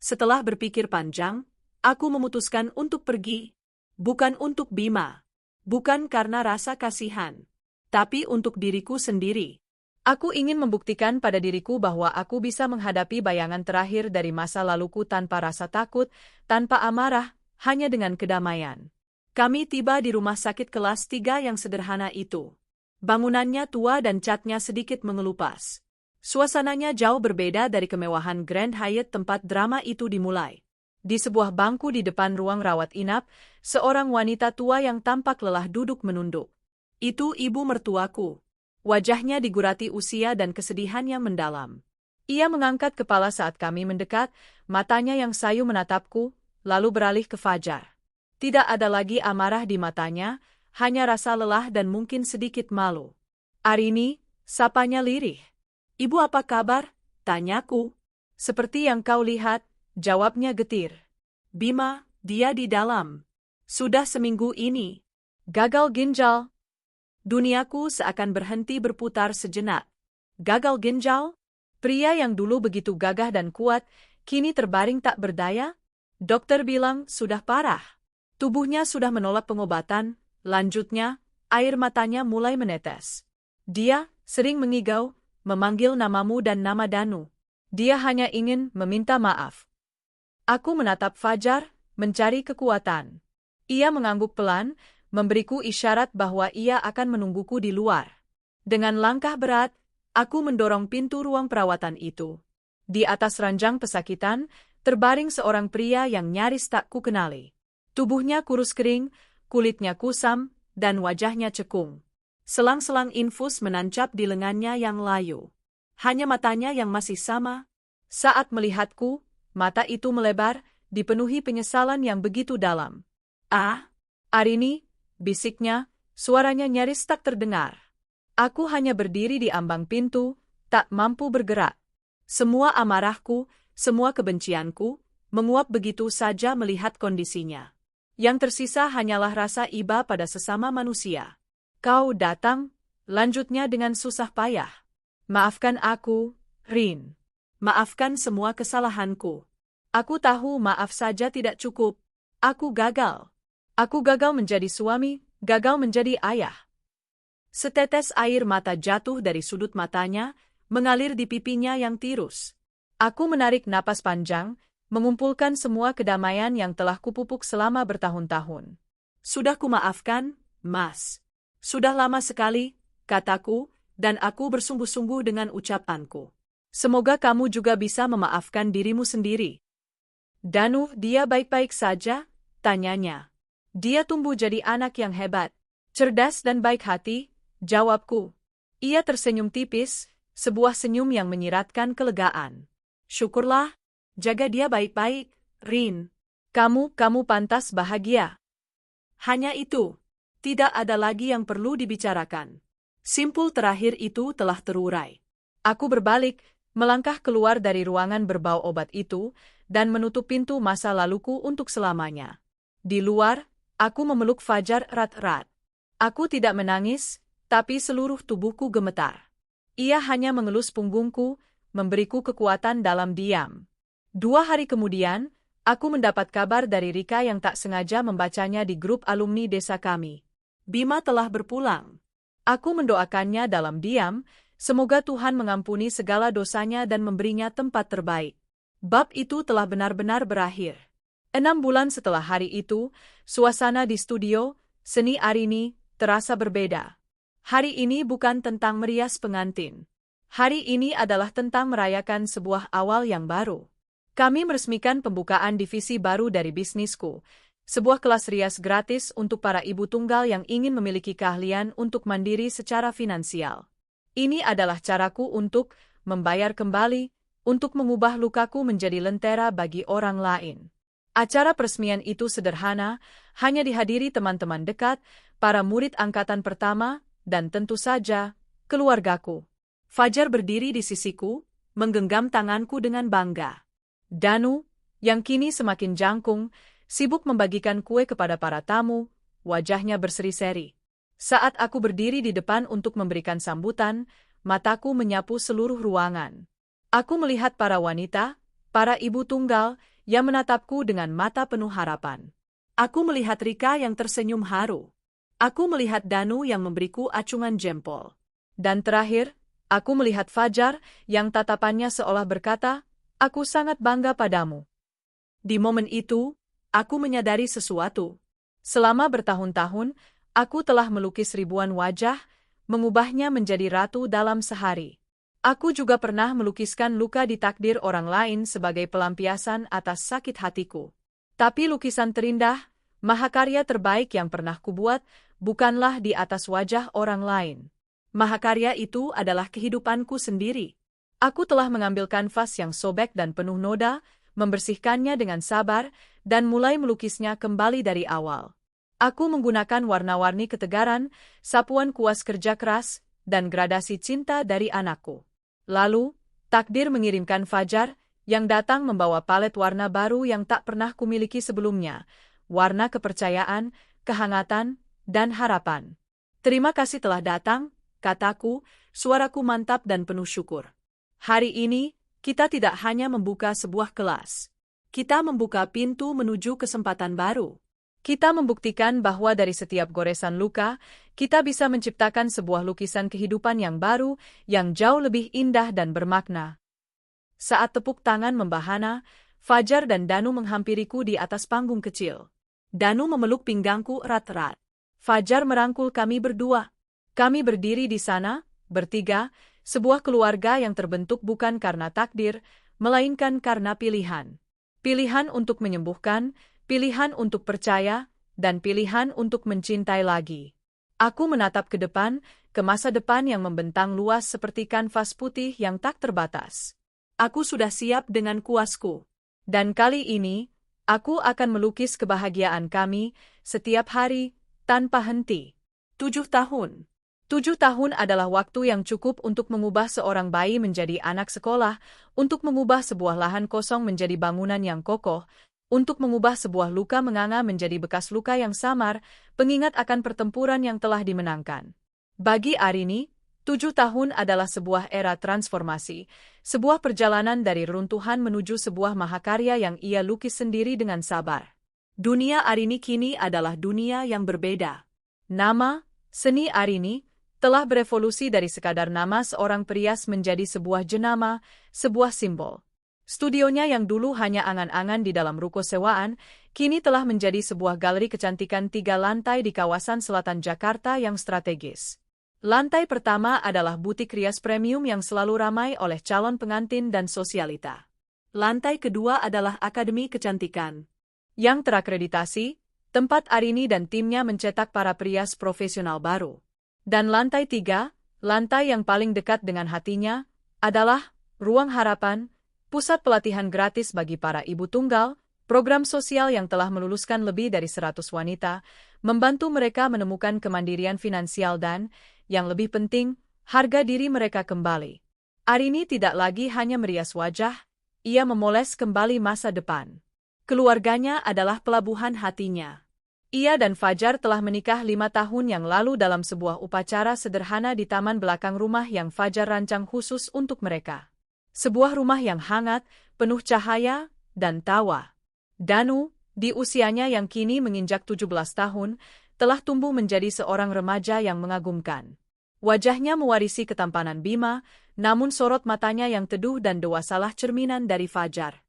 Setelah berpikir panjang, aku memutuskan untuk pergi. Bukan untuk Bima. Bukan karena rasa kasihan. Tapi untuk diriku sendiri. Aku ingin membuktikan pada diriku bahwa aku bisa menghadapi bayangan terakhir dari masa laluku tanpa rasa takut, tanpa amarah, hanya dengan kedamaian. Kami tiba di rumah sakit kelas 3 yang sederhana itu. Bangunannya tua dan catnya sedikit mengelupas. Suasananya jauh berbeda dari kemewahan Grand Hyatt tempat drama itu dimulai. Di sebuah bangku di depan ruang rawat inap, seorang wanita tua yang tampak lelah duduk menunduk. Itu ibu mertuaku. Wajahnya digurati usia dan kesedihan yang mendalam. Ia mengangkat kepala saat kami mendekat, matanya yang sayu menatapku, lalu beralih ke Fajar. Tidak ada lagi amarah di matanya, hanya rasa lelah dan mungkin sedikit malu. Arini, sapanya lirih. Ibu apa kabar? Tanyaku. Seperti yang kau lihat, jawabnya getir. Bima, dia di dalam. Sudah seminggu ini. Gagal ginjal. Duniaku seakan berhenti berputar sejenak. Gagal ginjal? Pria yang dulu begitu gagah dan kuat, kini terbaring tak berdaya? Dokter bilang sudah parah. Tubuhnya sudah menolak pengobatan, lanjutnya, air matanya mulai menetes. Dia sering mengigau, memanggil namamu dan nama Danu. Dia hanya ingin meminta maaf. Aku menatap Fajar, mencari kekuatan. Ia mengangguk pelan, memberiku isyarat bahwa ia akan menungguku di luar. Dengan langkah berat, aku mendorong pintu ruang perawatan itu. Di atas ranjang pesakitan, terbaring seorang pria yang nyaris tak kukenali. Tubuhnya kurus kering, kulitnya kusam, dan wajahnya cekung. Selang-selang infus menancap di lengannya yang layu. Hanya matanya yang masih sama. Saat melihatku, mata itu melebar, dipenuhi penyesalan yang begitu dalam. Ah, Arini, bisiknya, suaranya nyaris tak terdengar. Aku hanya berdiri di ambang pintu, tak mampu bergerak. Semua amarahku, semua kebencianku, menguap begitu saja melihat kondisinya. Yang tersisa hanyalah rasa iba pada sesama manusia. Kau datang, lanjutnya dengan susah payah. Maafkan aku, Rin. maafkan semua kesalahanku. Aku tahu maaf saja tidak cukup. Aku gagal. Aku gagal menjadi suami, gagal menjadi ayah. Setetes air mata jatuh dari sudut matanya, mengalir di pipinya yang tirus. Aku menarik napas panjang, mengumpulkan semua kedamaian yang telah kupupuk selama bertahun-tahun. Sudah kumaafkan, Mas. Sudah lama sekali, kataku, dan aku bersungguh-sungguh dengan ucapanku. Semoga kamu juga bisa memaafkan dirimu sendiri. Danu, dia baik-baik saja? Tanyanya. Dia tumbuh jadi anak yang hebat, cerdas dan baik hati, jawabku. Ia tersenyum tipis, sebuah senyum yang menyiratkan kelegaan. Syukurlah, jaga dia baik-baik, Rin. Kamu pantas bahagia. Hanya itu. Tidak ada lagi yang perlu dibicarakan. Simpul terakhir itu telah terurai. Aku berbalik, melangkah keluar dari ruangan berbau obat itu, dan menutup pintu masa laluku untuk selamanya. Di luar, aku memeluk Fajar erat-erat. Aku tidak menangis, tapi seluruh tubuhku gemetar. Ia hanya mengelus punggungku, memberiku kekuatan dalam diam. 2 hari kemudian, aku mendapat kabar dari Rika yang tak sengaja membacanya di grup alumni desa kami. Bima telah berpulang. Aku mendoakannya dalam diam, semoga Tuhan mengampuni segala dosanya dan memberinya tempat terbaik. Bab itu telah benar-benar berakhir. 6 bulan setelah hari itu, suasana di studio, seni Arini, terasa berbeda. Hari ini bukan tentang merias pengantin. Hari ini adalah tentang merayakan sebuah awal yang baru. Kami meresmikan pembukaan divisi baru dari bisnisku, sebuah kelas rias gratis untuk para ibu tunggal yang ingin memiliki keahlian untuk mandiri secara finansial. Ini adalah caraku untuk membayar kembali untuk mengubah lukaku menjadi lentera bagi orang lain. Acara peresmian itu sederhana, hanya dihadiri teman-teman dekat, para murid angkatan pertama, dan tentu saja, keluargaku. Fajar berdiri di sisiku, menggenggam tanganku dengan bangga. Danu, yang kini semakin jangkung, sibuk membagikan kue kepada para tamu, wajahnya berseri-seri. Saat aku berdiri di depan untuk memberikan sambutan, mataku menyapu seluruh ruangan. Aku melihat para wanita, para ibu tunggal, yang menatapku dengan mata penuh harapan. Aku melihat Rika yang tersenyum haru. Aku melihat Danu yang memberiku acungan jempol. Dan terakhir, aku melihat Fajar yang tatapannya seolah berkata, "Aku sangat bangga padamu." Di momen itu, aku menyadari sesuatu. Selama bertahun-tahun, aku telah melukis ribuan wajah, mengubahnya menjadi ratu dalam sehari. Aku juga pernah melukiskan luka di takdir orang lain sebagai pelampiasan atas sakit hatiku. Tapi lukisan terindah, mahakarya terbaik yang pernah kubuat, bukanlah di atas wajah orang lain. Mahakarya itu adalah kehidupanku sendiri. Aku telah mengambil kanvas yang sobek dan penuh noda, membersihkannya dengan sabar, dan mulai melukisnya kembali dari awal. Aku menggunakan warna-warni ketegaran, sapuan kuas kerja keras, dan gradasi cinta dari anakku. Lalu, takdir mengirimkan Fajar, yang datang membawa palet warna baru yang tak pernah kumiliki sebelumnya, warna kepercayaan, kehangatan, dan harapan. "Terima kasih telah datang," kataku, suaraku mantap dan penuh syukur. "Hari ini, kita tidak hanya membuka sebuah kelas. Kita membuka pintu menuju kesempatan baru. Kita membuktikan bahwa dari setiap goresan luka, kita bisa menciptakan sebuah lukisan kehidupan yang baru, yang jauh lebih indah dan bermakna." Saat tepuk tangan membahana, Fajar dan Danu menghampiriku di atas panggung kecil. Danu memeluk pinggangku erat-erat. Fajar merangkul kami berdua. Kami berdiri di sana, bertiga, sebuah keluarga yang terbentuk bukan karena takdir, melainkan karena pilihan. Pilihan untuk menyembuhkan, pilihan untuk percaya, dan pilihan untuk mencintai lagi. Aku menatap ke depan, ke masa depan yang membentang luas seperti kanvas putih yang tak terbatas. Aku sudah siap dengan kuasku. Dan kali ini, aku akan melukis kebahagiaan kami, setiap hari, tanpa henti. 7 tahun. 7 tahun adalah waktu yang cukup untuk mengubah seorang bayi menjadi anak sekolah, untuk mengubah sebuah lahan kosong menjadi bangunan yang kokoh, untuk mengubah sebuah luka menganga menjadi bekas luka yang samar, pengingat akan pertempuran yang telah dimenangkan. Bagi Arini, 7 tahun adalah sebuah era transformasi, sebuah perjalanan dari runtuhan menuju sebuah mahakarya yang ia lukis sendiri dengan sabar. Dunia Arini kini adalah dunia yang berbeda. Nama, seni Arini, telah berevolusi dari sekadar nama seorang perias menjadi sebuah jenama, sebuah simbol. Studionya yang dulu hanya angan-angan di dalam ruko sewaan, kini telah menjadi sebuah galeri kecantikan 3 lantai di kawasan selatan Jakarta yang strategis. Lantai pertama adalah butik rias premium yang selalu ramai oleh calon pengantin dan sosialita. Lantai kedua adalah akademi kecantikan yang terakreditasi, tempat Arini dan timnya mencetak para perias profesional baru. Dan lantai 3, lantai yang paling dekat dengan hatinya, adalah ruang harapan, pusat pelatihan gratis bagi para ibu tunggal, program sosial yang telah meluluskan lebih dari 100 wanita, membantu mereka menemukan kemandirian finansial dan, yang lebih penting, harga diri mereka kembali. Arini tidak lagi hanya merias wajah, ia memoles kembali masa depan. Keluarganya adalah pelabuhan hatinya. Ia dan Fajar telah menikah 5 tahun yang lalu dalam sebuah upacara sederhana di taman belakang rumah yang Fajar rancang khusus untuk mereka. Sebuah rumah yang hangat, penuh cahaya, dan tawa. Danu, di usianya yang kini menginjak 17 tahun, telah tumbuh menjadi seorang remaja yang mengagumkan. Wajahnya mewarisi ketampanan Bima, namun sorot matanya yang teduh dan dewasalah cerminan dari Fajar.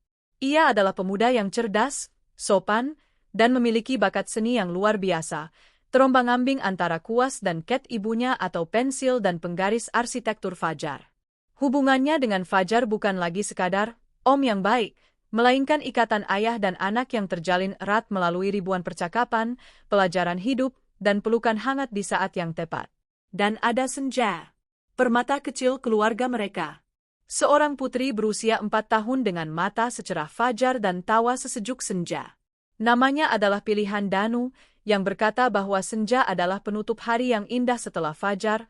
Ia adalah pemuda yang cerdas, sopan, dan memiliki bakat seni yang luar biasa, terombang-ambing antara kuas dan cat ibunya atau pensil dan penggaris arsitektur Fajar. Hubungannya dengan Fajar bukan lagi sekadar om yang baik, melainkan ikatan ayah dan anak yang terjalin erat melalui ribuan percakapan, pelajaran hidup, dan pelukan hangat di saat yang tepat. Dan ada senja, permata kecil keluarga mereka. Seorang putri berusia 4 tahun dengan mata secerah fajar dan tawa sesejuk senja. Namanya adalah pilihan Danu, yang berkata bahwa senja adalah penutup hari yang indah setelah fajar,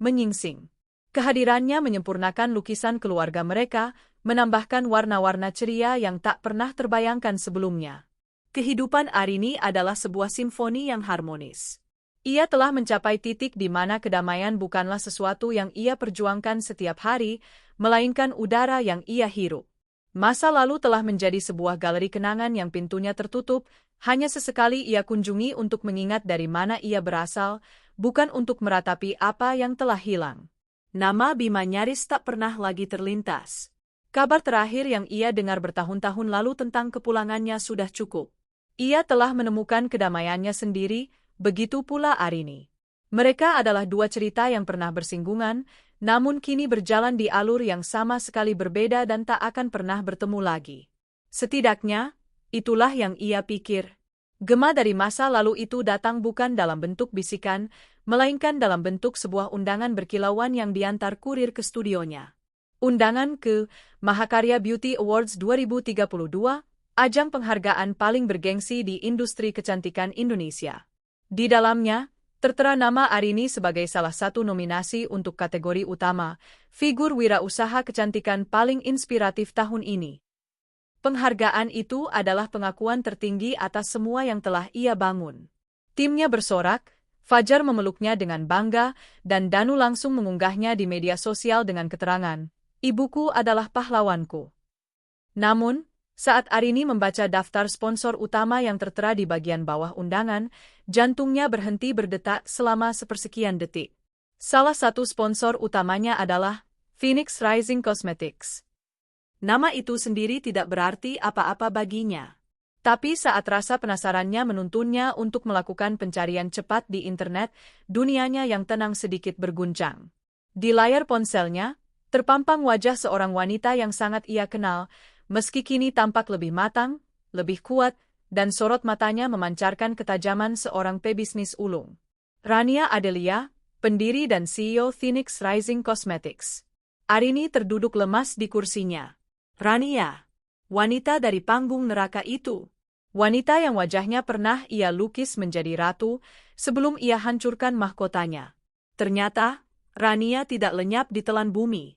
menyingsing. Kehadirannya menyempurnakan lukisan keluarga mereka, menambahkan warna-warna ceria yang tak pernah terbayangkan sebelumnya. Kehidupan Arini adalah sebuah simfoni yang harmonis. Ia telah mencapai titik di mana kedamaian bukanlah sesuatu yang ia perjuangkan setiap hari, melainkan udara yang ia hirup. Masa lalu telah menjadi sebuah galeri kenangan yang pintunya tertutup, hanya sesekali ia kunjungi untuk mengingat dari mana ia berasal, bukan untuk meratapi apa yang telah hilang. Nama Bima nyaris tak pernah lagi terlintas. Kabar terakhir yang ia dengar bertahun-tahun lalu tentang kepulangannya sudah cukup. Ia telah menemukan kedamaiannya sendiri, begitu pula Arini. Mereka adalah dua cerita yang pernah bersinggungan, namun kini berjalan di alur yang sama sekali berbeda dan tak akan pernah bertemu lagi. Setidaknya, itulah yang ia pikir. Gema dari masa lalu itu datang bukan dalam bentuk bisikan, melainkan dalam bentuk sebuah undangan berkilauan yang diantar kurir ke studionya. Undangan ke Mahakarya Beauty Awards 2032, ajang penghargaan paling bergengsi di industri kecantikan Indonesia. Di dalamnya, tertera nama Arini sebagai salah satu nominasi untuk kategori utama, figur wirausaha kecantikan paling inspiratif tahun ini. Penghargaan itu adalah pengakuan tertinggi atas semua yang telah ia bangun. Timnya bersorak, Fajar memeluknya dengan bangga, dan Danu langsung mengunggahnya di media sosial dengan keterangan, "Ibuku adalah pahlawanku." Namun, saat Arini membaca daftar sponsor utama yang tertera di bagian bawah undangan, jantungnya berhenti berdetak selama sepersekian detik. Salah satu sponsor utamanya adalah Phoenix Rising Cosmetics. Nama itu sendiri tidak berarti apa-apa baginya. Tapi saat rasa penasarannya menuntunnya untuk melakukan pencarian cepat di internet, dunianya yang tenang sedikit berguncang. Di layar ponselnya, terpampang wajah seorang wanita yang sangat ia kenal, meski kini tampak lebih matang, lebih kuat, dan sorot matanya memancarkan ketajaman seorang pebisnis ulung. Rania Adelia, pendiri dan CEO Phoenix Rising Cosmetics. Arini terduduk lemas di kursinya. Rania, wanita dari panggung neraka itu. Wanita yang wajahnya pernah ia lukis menjadi ratu, sebelum ia hancurkan mahkotanya. Ternyata, Rania tidak lenyap di telan bumi.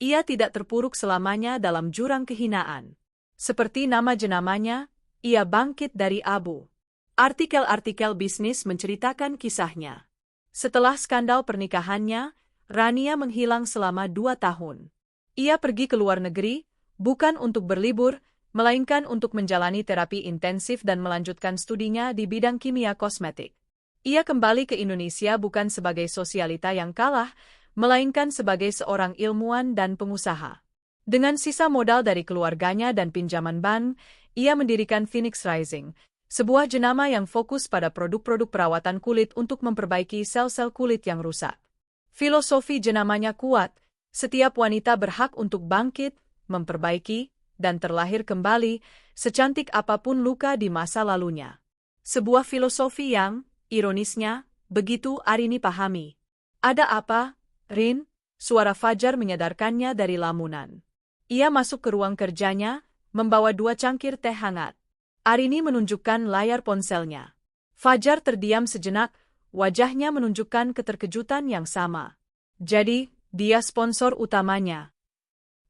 Ia tidak terpuruk selamanya dalam jurang kehinaan. Seperti nama jenamanya, ia bangkit dari abu. Artikel-artikel bisnis menceritakan kisahnya. Setelah skandal pernikahannya, Rania menghilang selama 2 tahun. Ia pergi ke luar negeri, bukan untuk berlibur, melainkan untuk menjalani terapi intensif dan melanjutkan studinya di bidang kimia kosmetik. Ia kembali ke Indonesia bukan sebagai sosialita yang kalah, melainkan sebagai seorang ilmuwan dan pengusaha. Dengan sisa modal dari keluarganya dan pinjaman bank, ia mendirikan Phoenix Rising, sebuah jenama yang fokus pada produk-produk perawatan kulit untuk memperbaiki sel-sel kulit yang rusak. Filosofi jenamanya kuat, setiap wanita berhak untuk bangkit, memperbaiki, dan terlahir kembali, secantik apapun luka di masa lalunya. Sebuah filosofi yang, ironisnya, begitu Arini pahami. "Ada apa, Rin?" Suara Fajar menyadarkannya dari lamunan. Ia masuk ke ruang kerjanya, membawa 2 cangkir teh hangat. Arini menunjukkan layar ponselnya. Fajar terdiam sejenak, wajahnya menunjukkan keterkejutan yang sama. "Jadi, dia sponsor utamanya."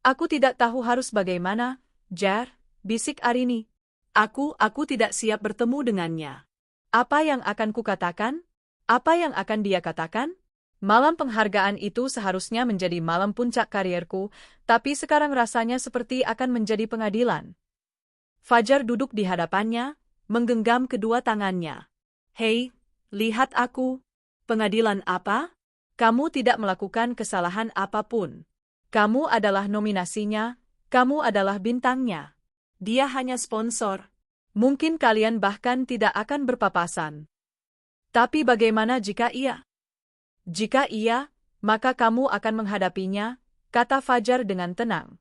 "Aku tidak tahu harus bagaimana, Jar," bisik Arini. Aku tidak siap bertemu dengannya." "Apa yang akan kukatakan? Apa yang akan dia katakan?" "Malam penghargaan itu seharusnya menjadi malam puncak karierku, tapi sekarang rasanya seperti akan menjadi pengadilan." Fajar duduk di hadapannya, menggenggam kedua tangannya. "Hei, lihat aku." "Pengadilan apa? Kamu tidak melakukan kesalahan apapun. Kamu adalah nominasinya, kamu adalah bintangnya. Dia hanya sponsor. Mungkin kalian bahkan tidak akan berpapasan. Tapi bagaimana jika iya? Jika iya, maka kamu akan menghadapinya," kata Fajar dengan tenang.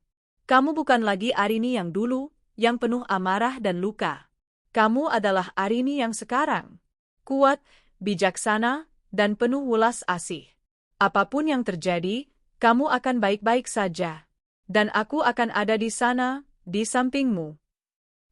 "Kamu bukan lagi Arini yang dulu, yang penuh amarah dan luka. Kamu adalah Arini yang sekarang. Kuat, bijaksana, dan penuh welas asih. Apapun yang terjadi, Kamu akan baik-baik saja. Dan aku akan ada di sana, di sampingmu.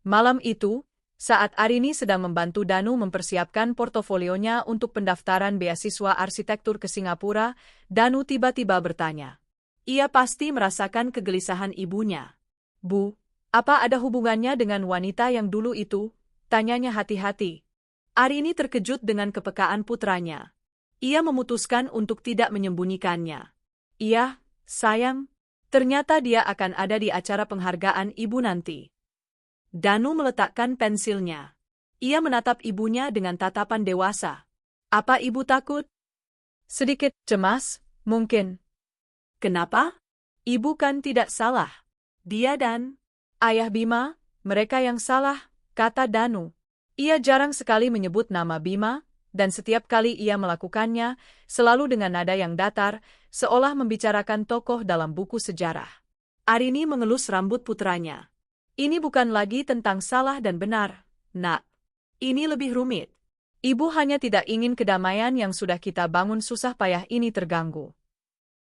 Malam itu, saat Arini sedang membantu Danu mempersiapkan portofolionya untuk pendaftaran beasiswa arsitektur ke Singapura, Danu tiba-tiba bertanya. Ia pasti merasakan kegelisahan ibunya. Bu, apa ada hubungannya dengan wanita yang dulu itu? Tanyanya hati-hati. Arini terkejut dengan kepekaan putranya. Ia memutuskan untuk tidak menyembunyikannya. Iya, sayang. Ternyata dia akan ada di acara penghargaan ibu nanti. Danu meletakkan pensilnya. Ia menatap ibunya dengan tatapan dewasa. Apa ibu takut? Sedikit cemas, mungkin. Kenapa? Ibu kan tidak salah. Dia dan ayah Bima, mereka yang salah, kata Danu. Ia jarang sekali menyebut nama Bima, dan setiap kali ia melakukannya, selalu dengan nada yang datar, seolah membicarakan tokoh dalam buku sejarah. Arini mengelus rambut putranya. Ini bukan lagi tentang salah dan benar, nak. Ini lebih rumit. Ibu hanya tidak ingin kedamaian yang sudah kita bangun susah payah ini terganggu.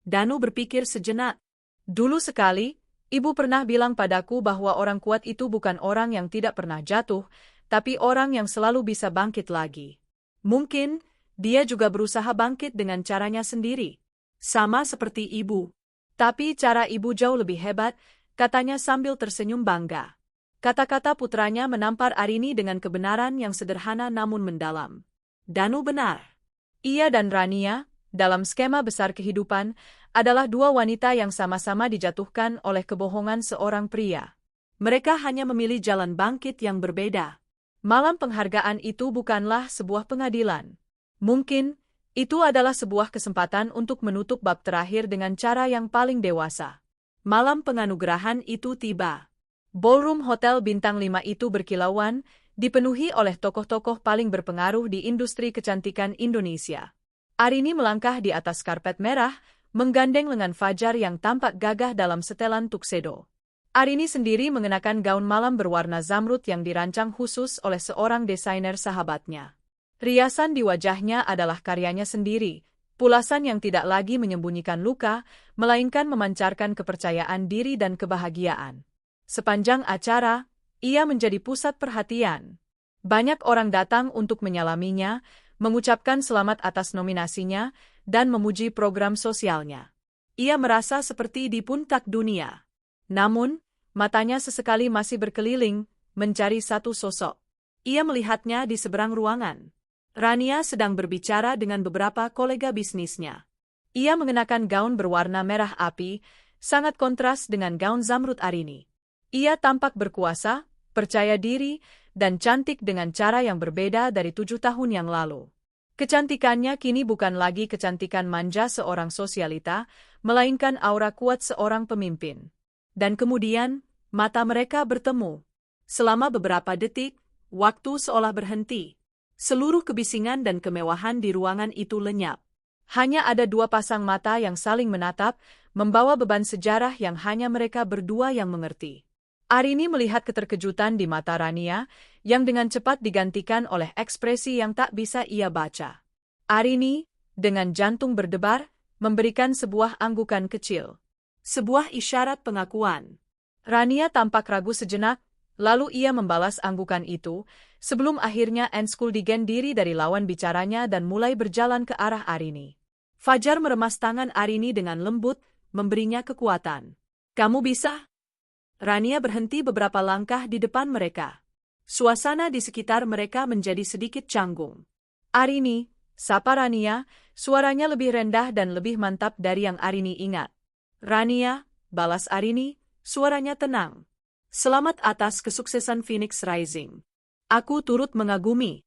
Danu berpikir sejenak. Dulu sekali, ibu pernah bilang padaku bahwa orang kuat itu bukan orang yang tidak pernah jatuh, tapi orang yang selalu bisa bangkit lagi. Mungkin, dia juga berusaha bangkit dengan caranya sendiri. Sama seperti ibu. Tapi cara ibu jauh lebih hebat, katanya sambil tersenyum bangga. Kata-kata putranya menampar Arini dengan kebenaran yang sederhana namun mendalam. Danu benar. Ia dan Rania, dalam skema besar kehidupan, adalah dua wanita yang sama-sama dijatuhkan oleh kebohongan seorang pria. Mereka hanya memilih jalan bangkit yang berbeda. Malam penghargaan itu bukanlah sebuah pengadilan. Mungkin, itu adalah sebuah kesempatan untuk menutup bab terakhir dengan cara yang paling dewasa. Malam penganugerahan itu tiba. Ballroom Hotel Bintang 5 itu berkilauan, dipenuhi oleh tokoh-tokoh paling berpengaruh di industri kecantikan Indonesia. Arini melangkah di atas karpet merah, menggandeng lengan Fajar yang tampak gagah dalam setelan tuxedo. Arini sendiri mengenakan gaun malam berwarna zamrud yang dirancang khusus oleh seorang desainer sahabatnya. Riasan di wajahnya adalah karyanya sendiri, pulasan yang tidak lagi menyembunyikan luka, melainkan memancarkan kepercayaan diri dan kebahagiaan. Sepanjang acara, ia menjadi pusat perhatian. Banyak orang datang untuk menyalaminya, mengucapkan selamat atas nominasinya, dan memuji program sosialnya. Ia merasa seperti di puncak dunia. Namun, matanya sesekali masih berkeliling, mencari satu sosok. Ia melihatnya di seberang ruangan. Rania sedang berbicara dengan beberapa kolega bisnisnya. Ia mengenakan gaun berwarna merah api, sangat kontras dengan gaun zamrud Arini. Ia tampak berkuasa, percaya diri, dan cantik dengan cara yang berbeda dari 7 tahun yang lalu. Kecantikannya kini bukan lagi kecantikan manja seorang sosialita, melainkan aura kuat seorang pemimpin. Dan kemudian, mata mereka bertemu. Selama beberapa detik, waktu seolah berhenti. Seluruh kebisingan dan kemewahan di ruangan itu lenyap. Hanya ada dua pasang mata yang saling menatap, membawa beban sejarah yang hanya mereka berdua yang mengerti. Arini melihat keterkejutan di mata Rania, yang dengan cepat digantikan oleh ekspresi yang tak bisa ia baca. Arini, dengan jantung berdebar, memberikan sebuah anggukan kecil. Sebuah isyarat pengakuan. Rania tampak ragu sejenak, lalu ia membalas anggukan itu, sebelum akhirnya Enskul digen diri dari lawan bicaranya dan mulai berjalan ke arah Arini. Fajar meremas tangan Arini dengan lembut, memberinya kekuatan. Kamu bisa? Rania berhenti beberapa langkah di depan mereka. Suasana di sekitar mereka menjadi sedikit canggung. Arini, sapa Rania, suaranya lebih rendah dan lebih mantap dari yang Arini ingat. Rania, balas Arini, suaranya tenang. Selamat atas kesuksesan Phoenix Rising. Aku turut mengagumi.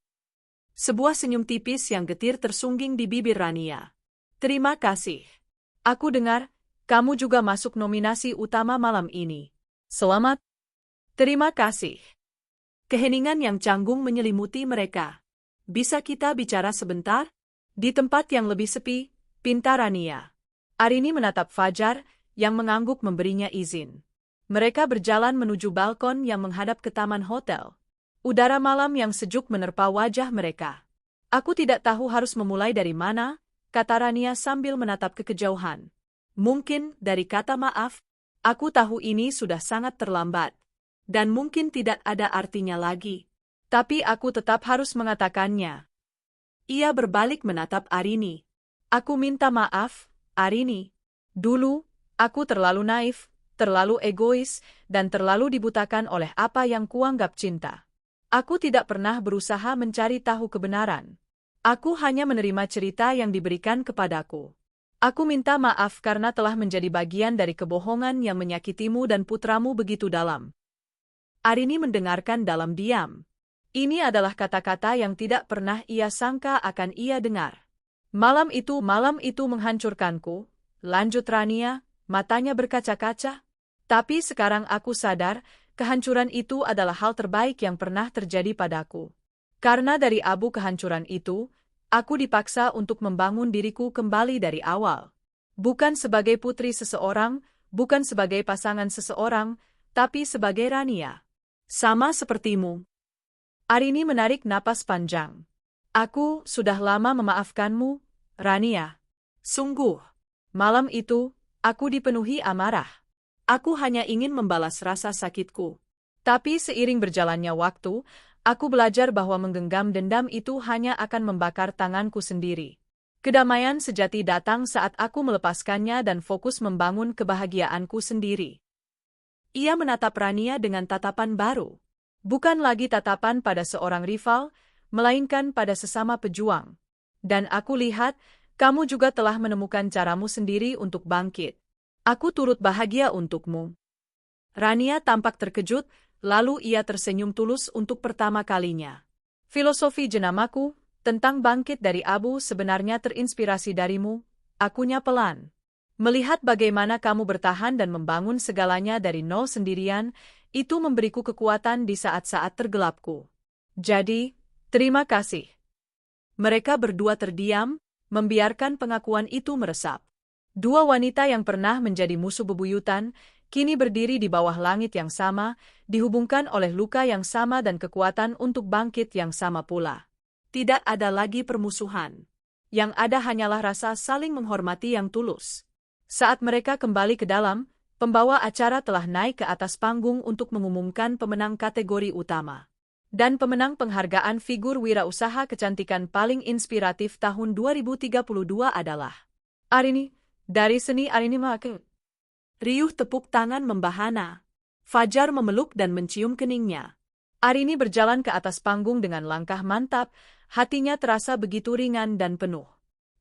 Sebuah senyum tipis yang getir tersungging di bibir Rania. Terima kasih. Aku dengar, kamu juga masuk nominasi utama malam ini. Selamat. Terima kasih. Keheningan yang canggung menyelimuti mereka. Bisa kita bicara sebentar? Di tempat yang lebih sepi, pinta Rania. Arini menatap Fajar, yang mengangguk memberinya izin. Mereka berjalan menuju balkon yang menghadap ke taman hotel. Udara malam yang sejuk menerpa wajah mereka. Aku tidak tahu harus memulai dari mana, kata Rania sambil menatap ke kejauhan. Mungkin dari kata maaf, aku tahu ini sudah sangat terlambat. Dan mungkin tidak ada artinya lagi. Tapi aku tetap harus mengatakannya. Ia berbalik menatap Arini. Aku minta maaf, Arini. Dulu, aku terlalu naif, terlalu egois, dan terlalu dibutakan oleh apa yang kuanggap cinta. Aku tidak pernah berusaha mencari tahu kebenaran. Aku hanya menerima cerita yang diberikan kepadaku. Aku minta maaf karena telah menjadi bagian dari kebohongan yang menyakitimu dan putramu begitu dalam. Arini mendengarkan dalam diam. Ini adalah kata-kata yang tidak pernah ia sangka akan ia dengar. Malam itu menghancurkanku, lanjut Rania, matanya berkaca-kaca. Tapi sekarang aku sadar, kehancuran itu adalah hal terbaik yang pernah terjadi padaku. Karena dari abu kehancuran itu, aku dipaksa untuk membangun diriku kembali dari awal. Bukan sebagai putri seseorang, bukan sebagai pasangan seseorang, tapi sebagai Rania. Sama sepertimu. Arini menarik napas panjang. Aku sudah lama memaafkanmu, Rania. Sungguh. Malam itu, aku dipenuhi amarah. Aku hanya ingin membalas rasa sakitku. Tapi seiring berjalannya waktu, aku belajar bahwa menggenggam dendam itu hanya akan membakar tanganku sendiri. Kedamaian sejati datang saat aku melepaskannya dan fokus membangun kebahagiaanku sendiri. Ia menatap Rania dengan tatapan baru. Bukan lagi tatapan pada seorang rival, melainkan pada sesama pejuang. Dan aku lihat, kamu juga telah menemukan caramu sendiri untuk bangkit. Aku turut bahagia untukmu. Rania tampak terkejut, lalu ia tersenyum tulus untuk pertama kalinya. Filosofi jenamaku tentang bangkit dari abu sebenarnya terinspirasi darimu, akunya pelan. Melihat bagaimana kamu bertahan dan membangun segalanya dari nol sendirian, itu memberiku kekuatan di saat-saat tergelapku. Jadi, terima kasih. Mereka berdua terdiam, membiarkan pengakuan itu meresap. Dua wanita yang pernah menjadi musuh bebuyutan, kini berdiri di bawah langit yang sama, dihubungkan oleh luka yang sama dan kekuatan untuk bangkit yang sama pula. Tidak ada lagi permusuhan. Yang ada hanyalah rasa saling menghormati yang tulus. Saat mereka kembali ke dalam, pembawa acara telah naik ke atas panggung untuk mengumumkan pemenang kategori utama. Dan pemenang penghargaan figur wirausaha kecantikan paling inspiratif tahun 2032 adalah Arini, dari seni Arini Make. Riuh tepuk tangan membahana. Fajar memeluk dan mencium keningnya. Arini berjalan ke atas panggung dengan langkah mantap, hatinya terasa begitu ringan dan penuh.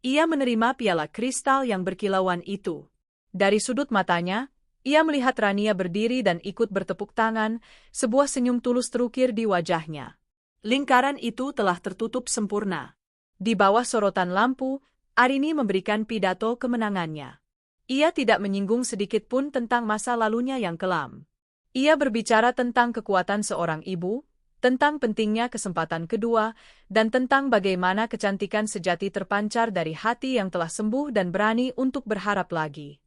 Ia menerima piala kristal yang berkilauan itu. Dari sudut matanya, ia melihat Rania berdiri dan ikut bertepuk tangan, sebuah senyum tulus terukir di wajahnya. Lingkaran itu telah tertutup sempurna. Di bawah sorotan lampu, Arini memberikan pidato kemenangannya. Ia tidak menyinggung sedikit pun tentang masa lalunya yang kelam. Ia berbicara tentang kekuatan seorang ibu, tentang pentingnya kesempatan kedua, dan tentang bagaimana kecantikan sejati terpancar dari hati yang telah sembuh dan berani untuk berharap lagi.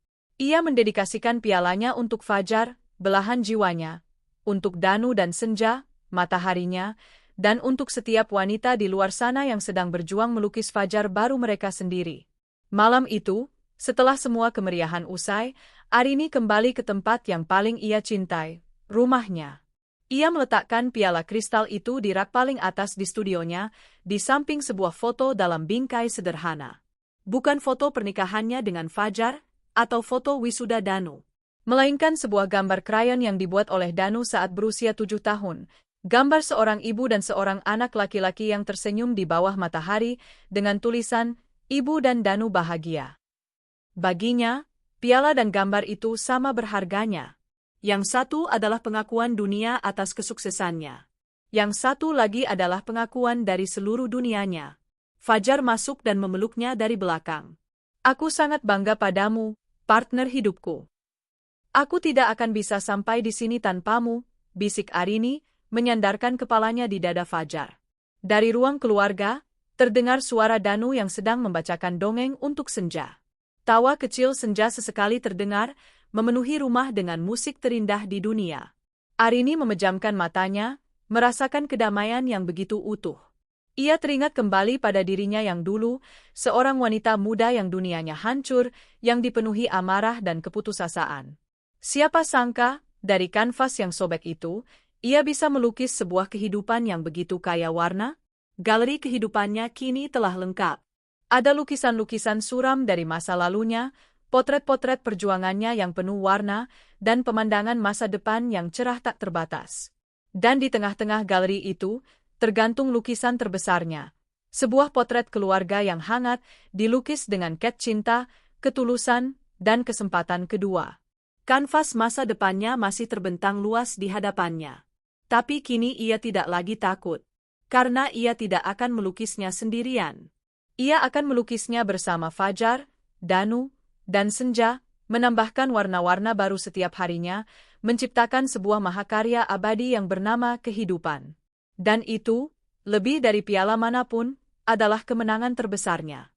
Ia mendedikasikan pialanya untuk Fajar, belahan jiwanya, untuk Danu dan Senja, mataharinya, dan untuk setiap wanita di luar sana yang sedang berjuang melukis Fajar baru mereka sendiri. Malam itu, setelah semua kemeriahan usai, Arini kembali ke tempat yang paling ia cintai, rumahnya. Ia meletakkan piala kristal itu di rak paling atas di studionya, di samping sebuah foto dalam bingkai sederhana. Bukan foto pernikahannya dengan Fajar, atau foto wisuda Danu, melainkan sebuah gambar krayon yang dibuat oleh Danu saat berusia 7 tahun, gambar seorang ibu dan seorang anak laki-laki yang tersenyum di bawah matahari, dengan tulisan, "Ibu dan Danu bahagia." Baginya, piala dan gambar itu sama berharganya. Yang satu adalah pengakuan dunia atas kesuksesannya. Yang satu lagi adalah pengakuan dari seluruh dunianya. Fajar masuk dan memeluknya dari belakang. Aku sangat bangga padamu, partner hidupku. Aku tidak akan bisa sampai di sini tanpamu, bisik Arini, menyandarkan kepalanya di dada Fajar. Dari ruang keluarga, terdengar suara Danu yang sedang membacakan dongeng untuk Senja. Tawa kecil Senja sesekali terdengar, memenuhi rumah dengan musik terindah di dunia. Arini memejamkan matanya, merasakan kedamaian yang begitu utuh. Ia teringat kembali pada dirinya yang dulu, seorang wanita muda yang dunianya hancur, yang dipenuhi amarah dan keputusasaan. Siapa sangka, dari kanvas yang sobek itu, ia bisa melukis sebuah kehidupan yang begitu kaya warna? Galeri kehidupannya kini telah lengkap. Ada lukisan-lukisan suram dari masa lalunya, potret-potret perjuangannya yang penuh warna, dan pemandangan masa depan yang cerah tak terbatas. Dan di tengah-tengah galeri itu, tergantung lukisan terbesarnya. Sebuah potret keluarga yang hangat, dilukis dengan cat cinta, ketulusan, dan kesempatan kedua. Kanvas masa depannya masih terbentang luas di hadapannya. Tapi kini ia tidak lagi takut. Karena ia tidak akan melukisnya sendirian. Ia akan melukisnya bersama Fajar, Danu, dan Senja, menambahkan warna-warna baru setiap harinya, menciptakan sebuah mahakarya abadi yang bernama kehidupan. Dan itu, lebih dari piala manapun, adalah kemenangan terbesarnya.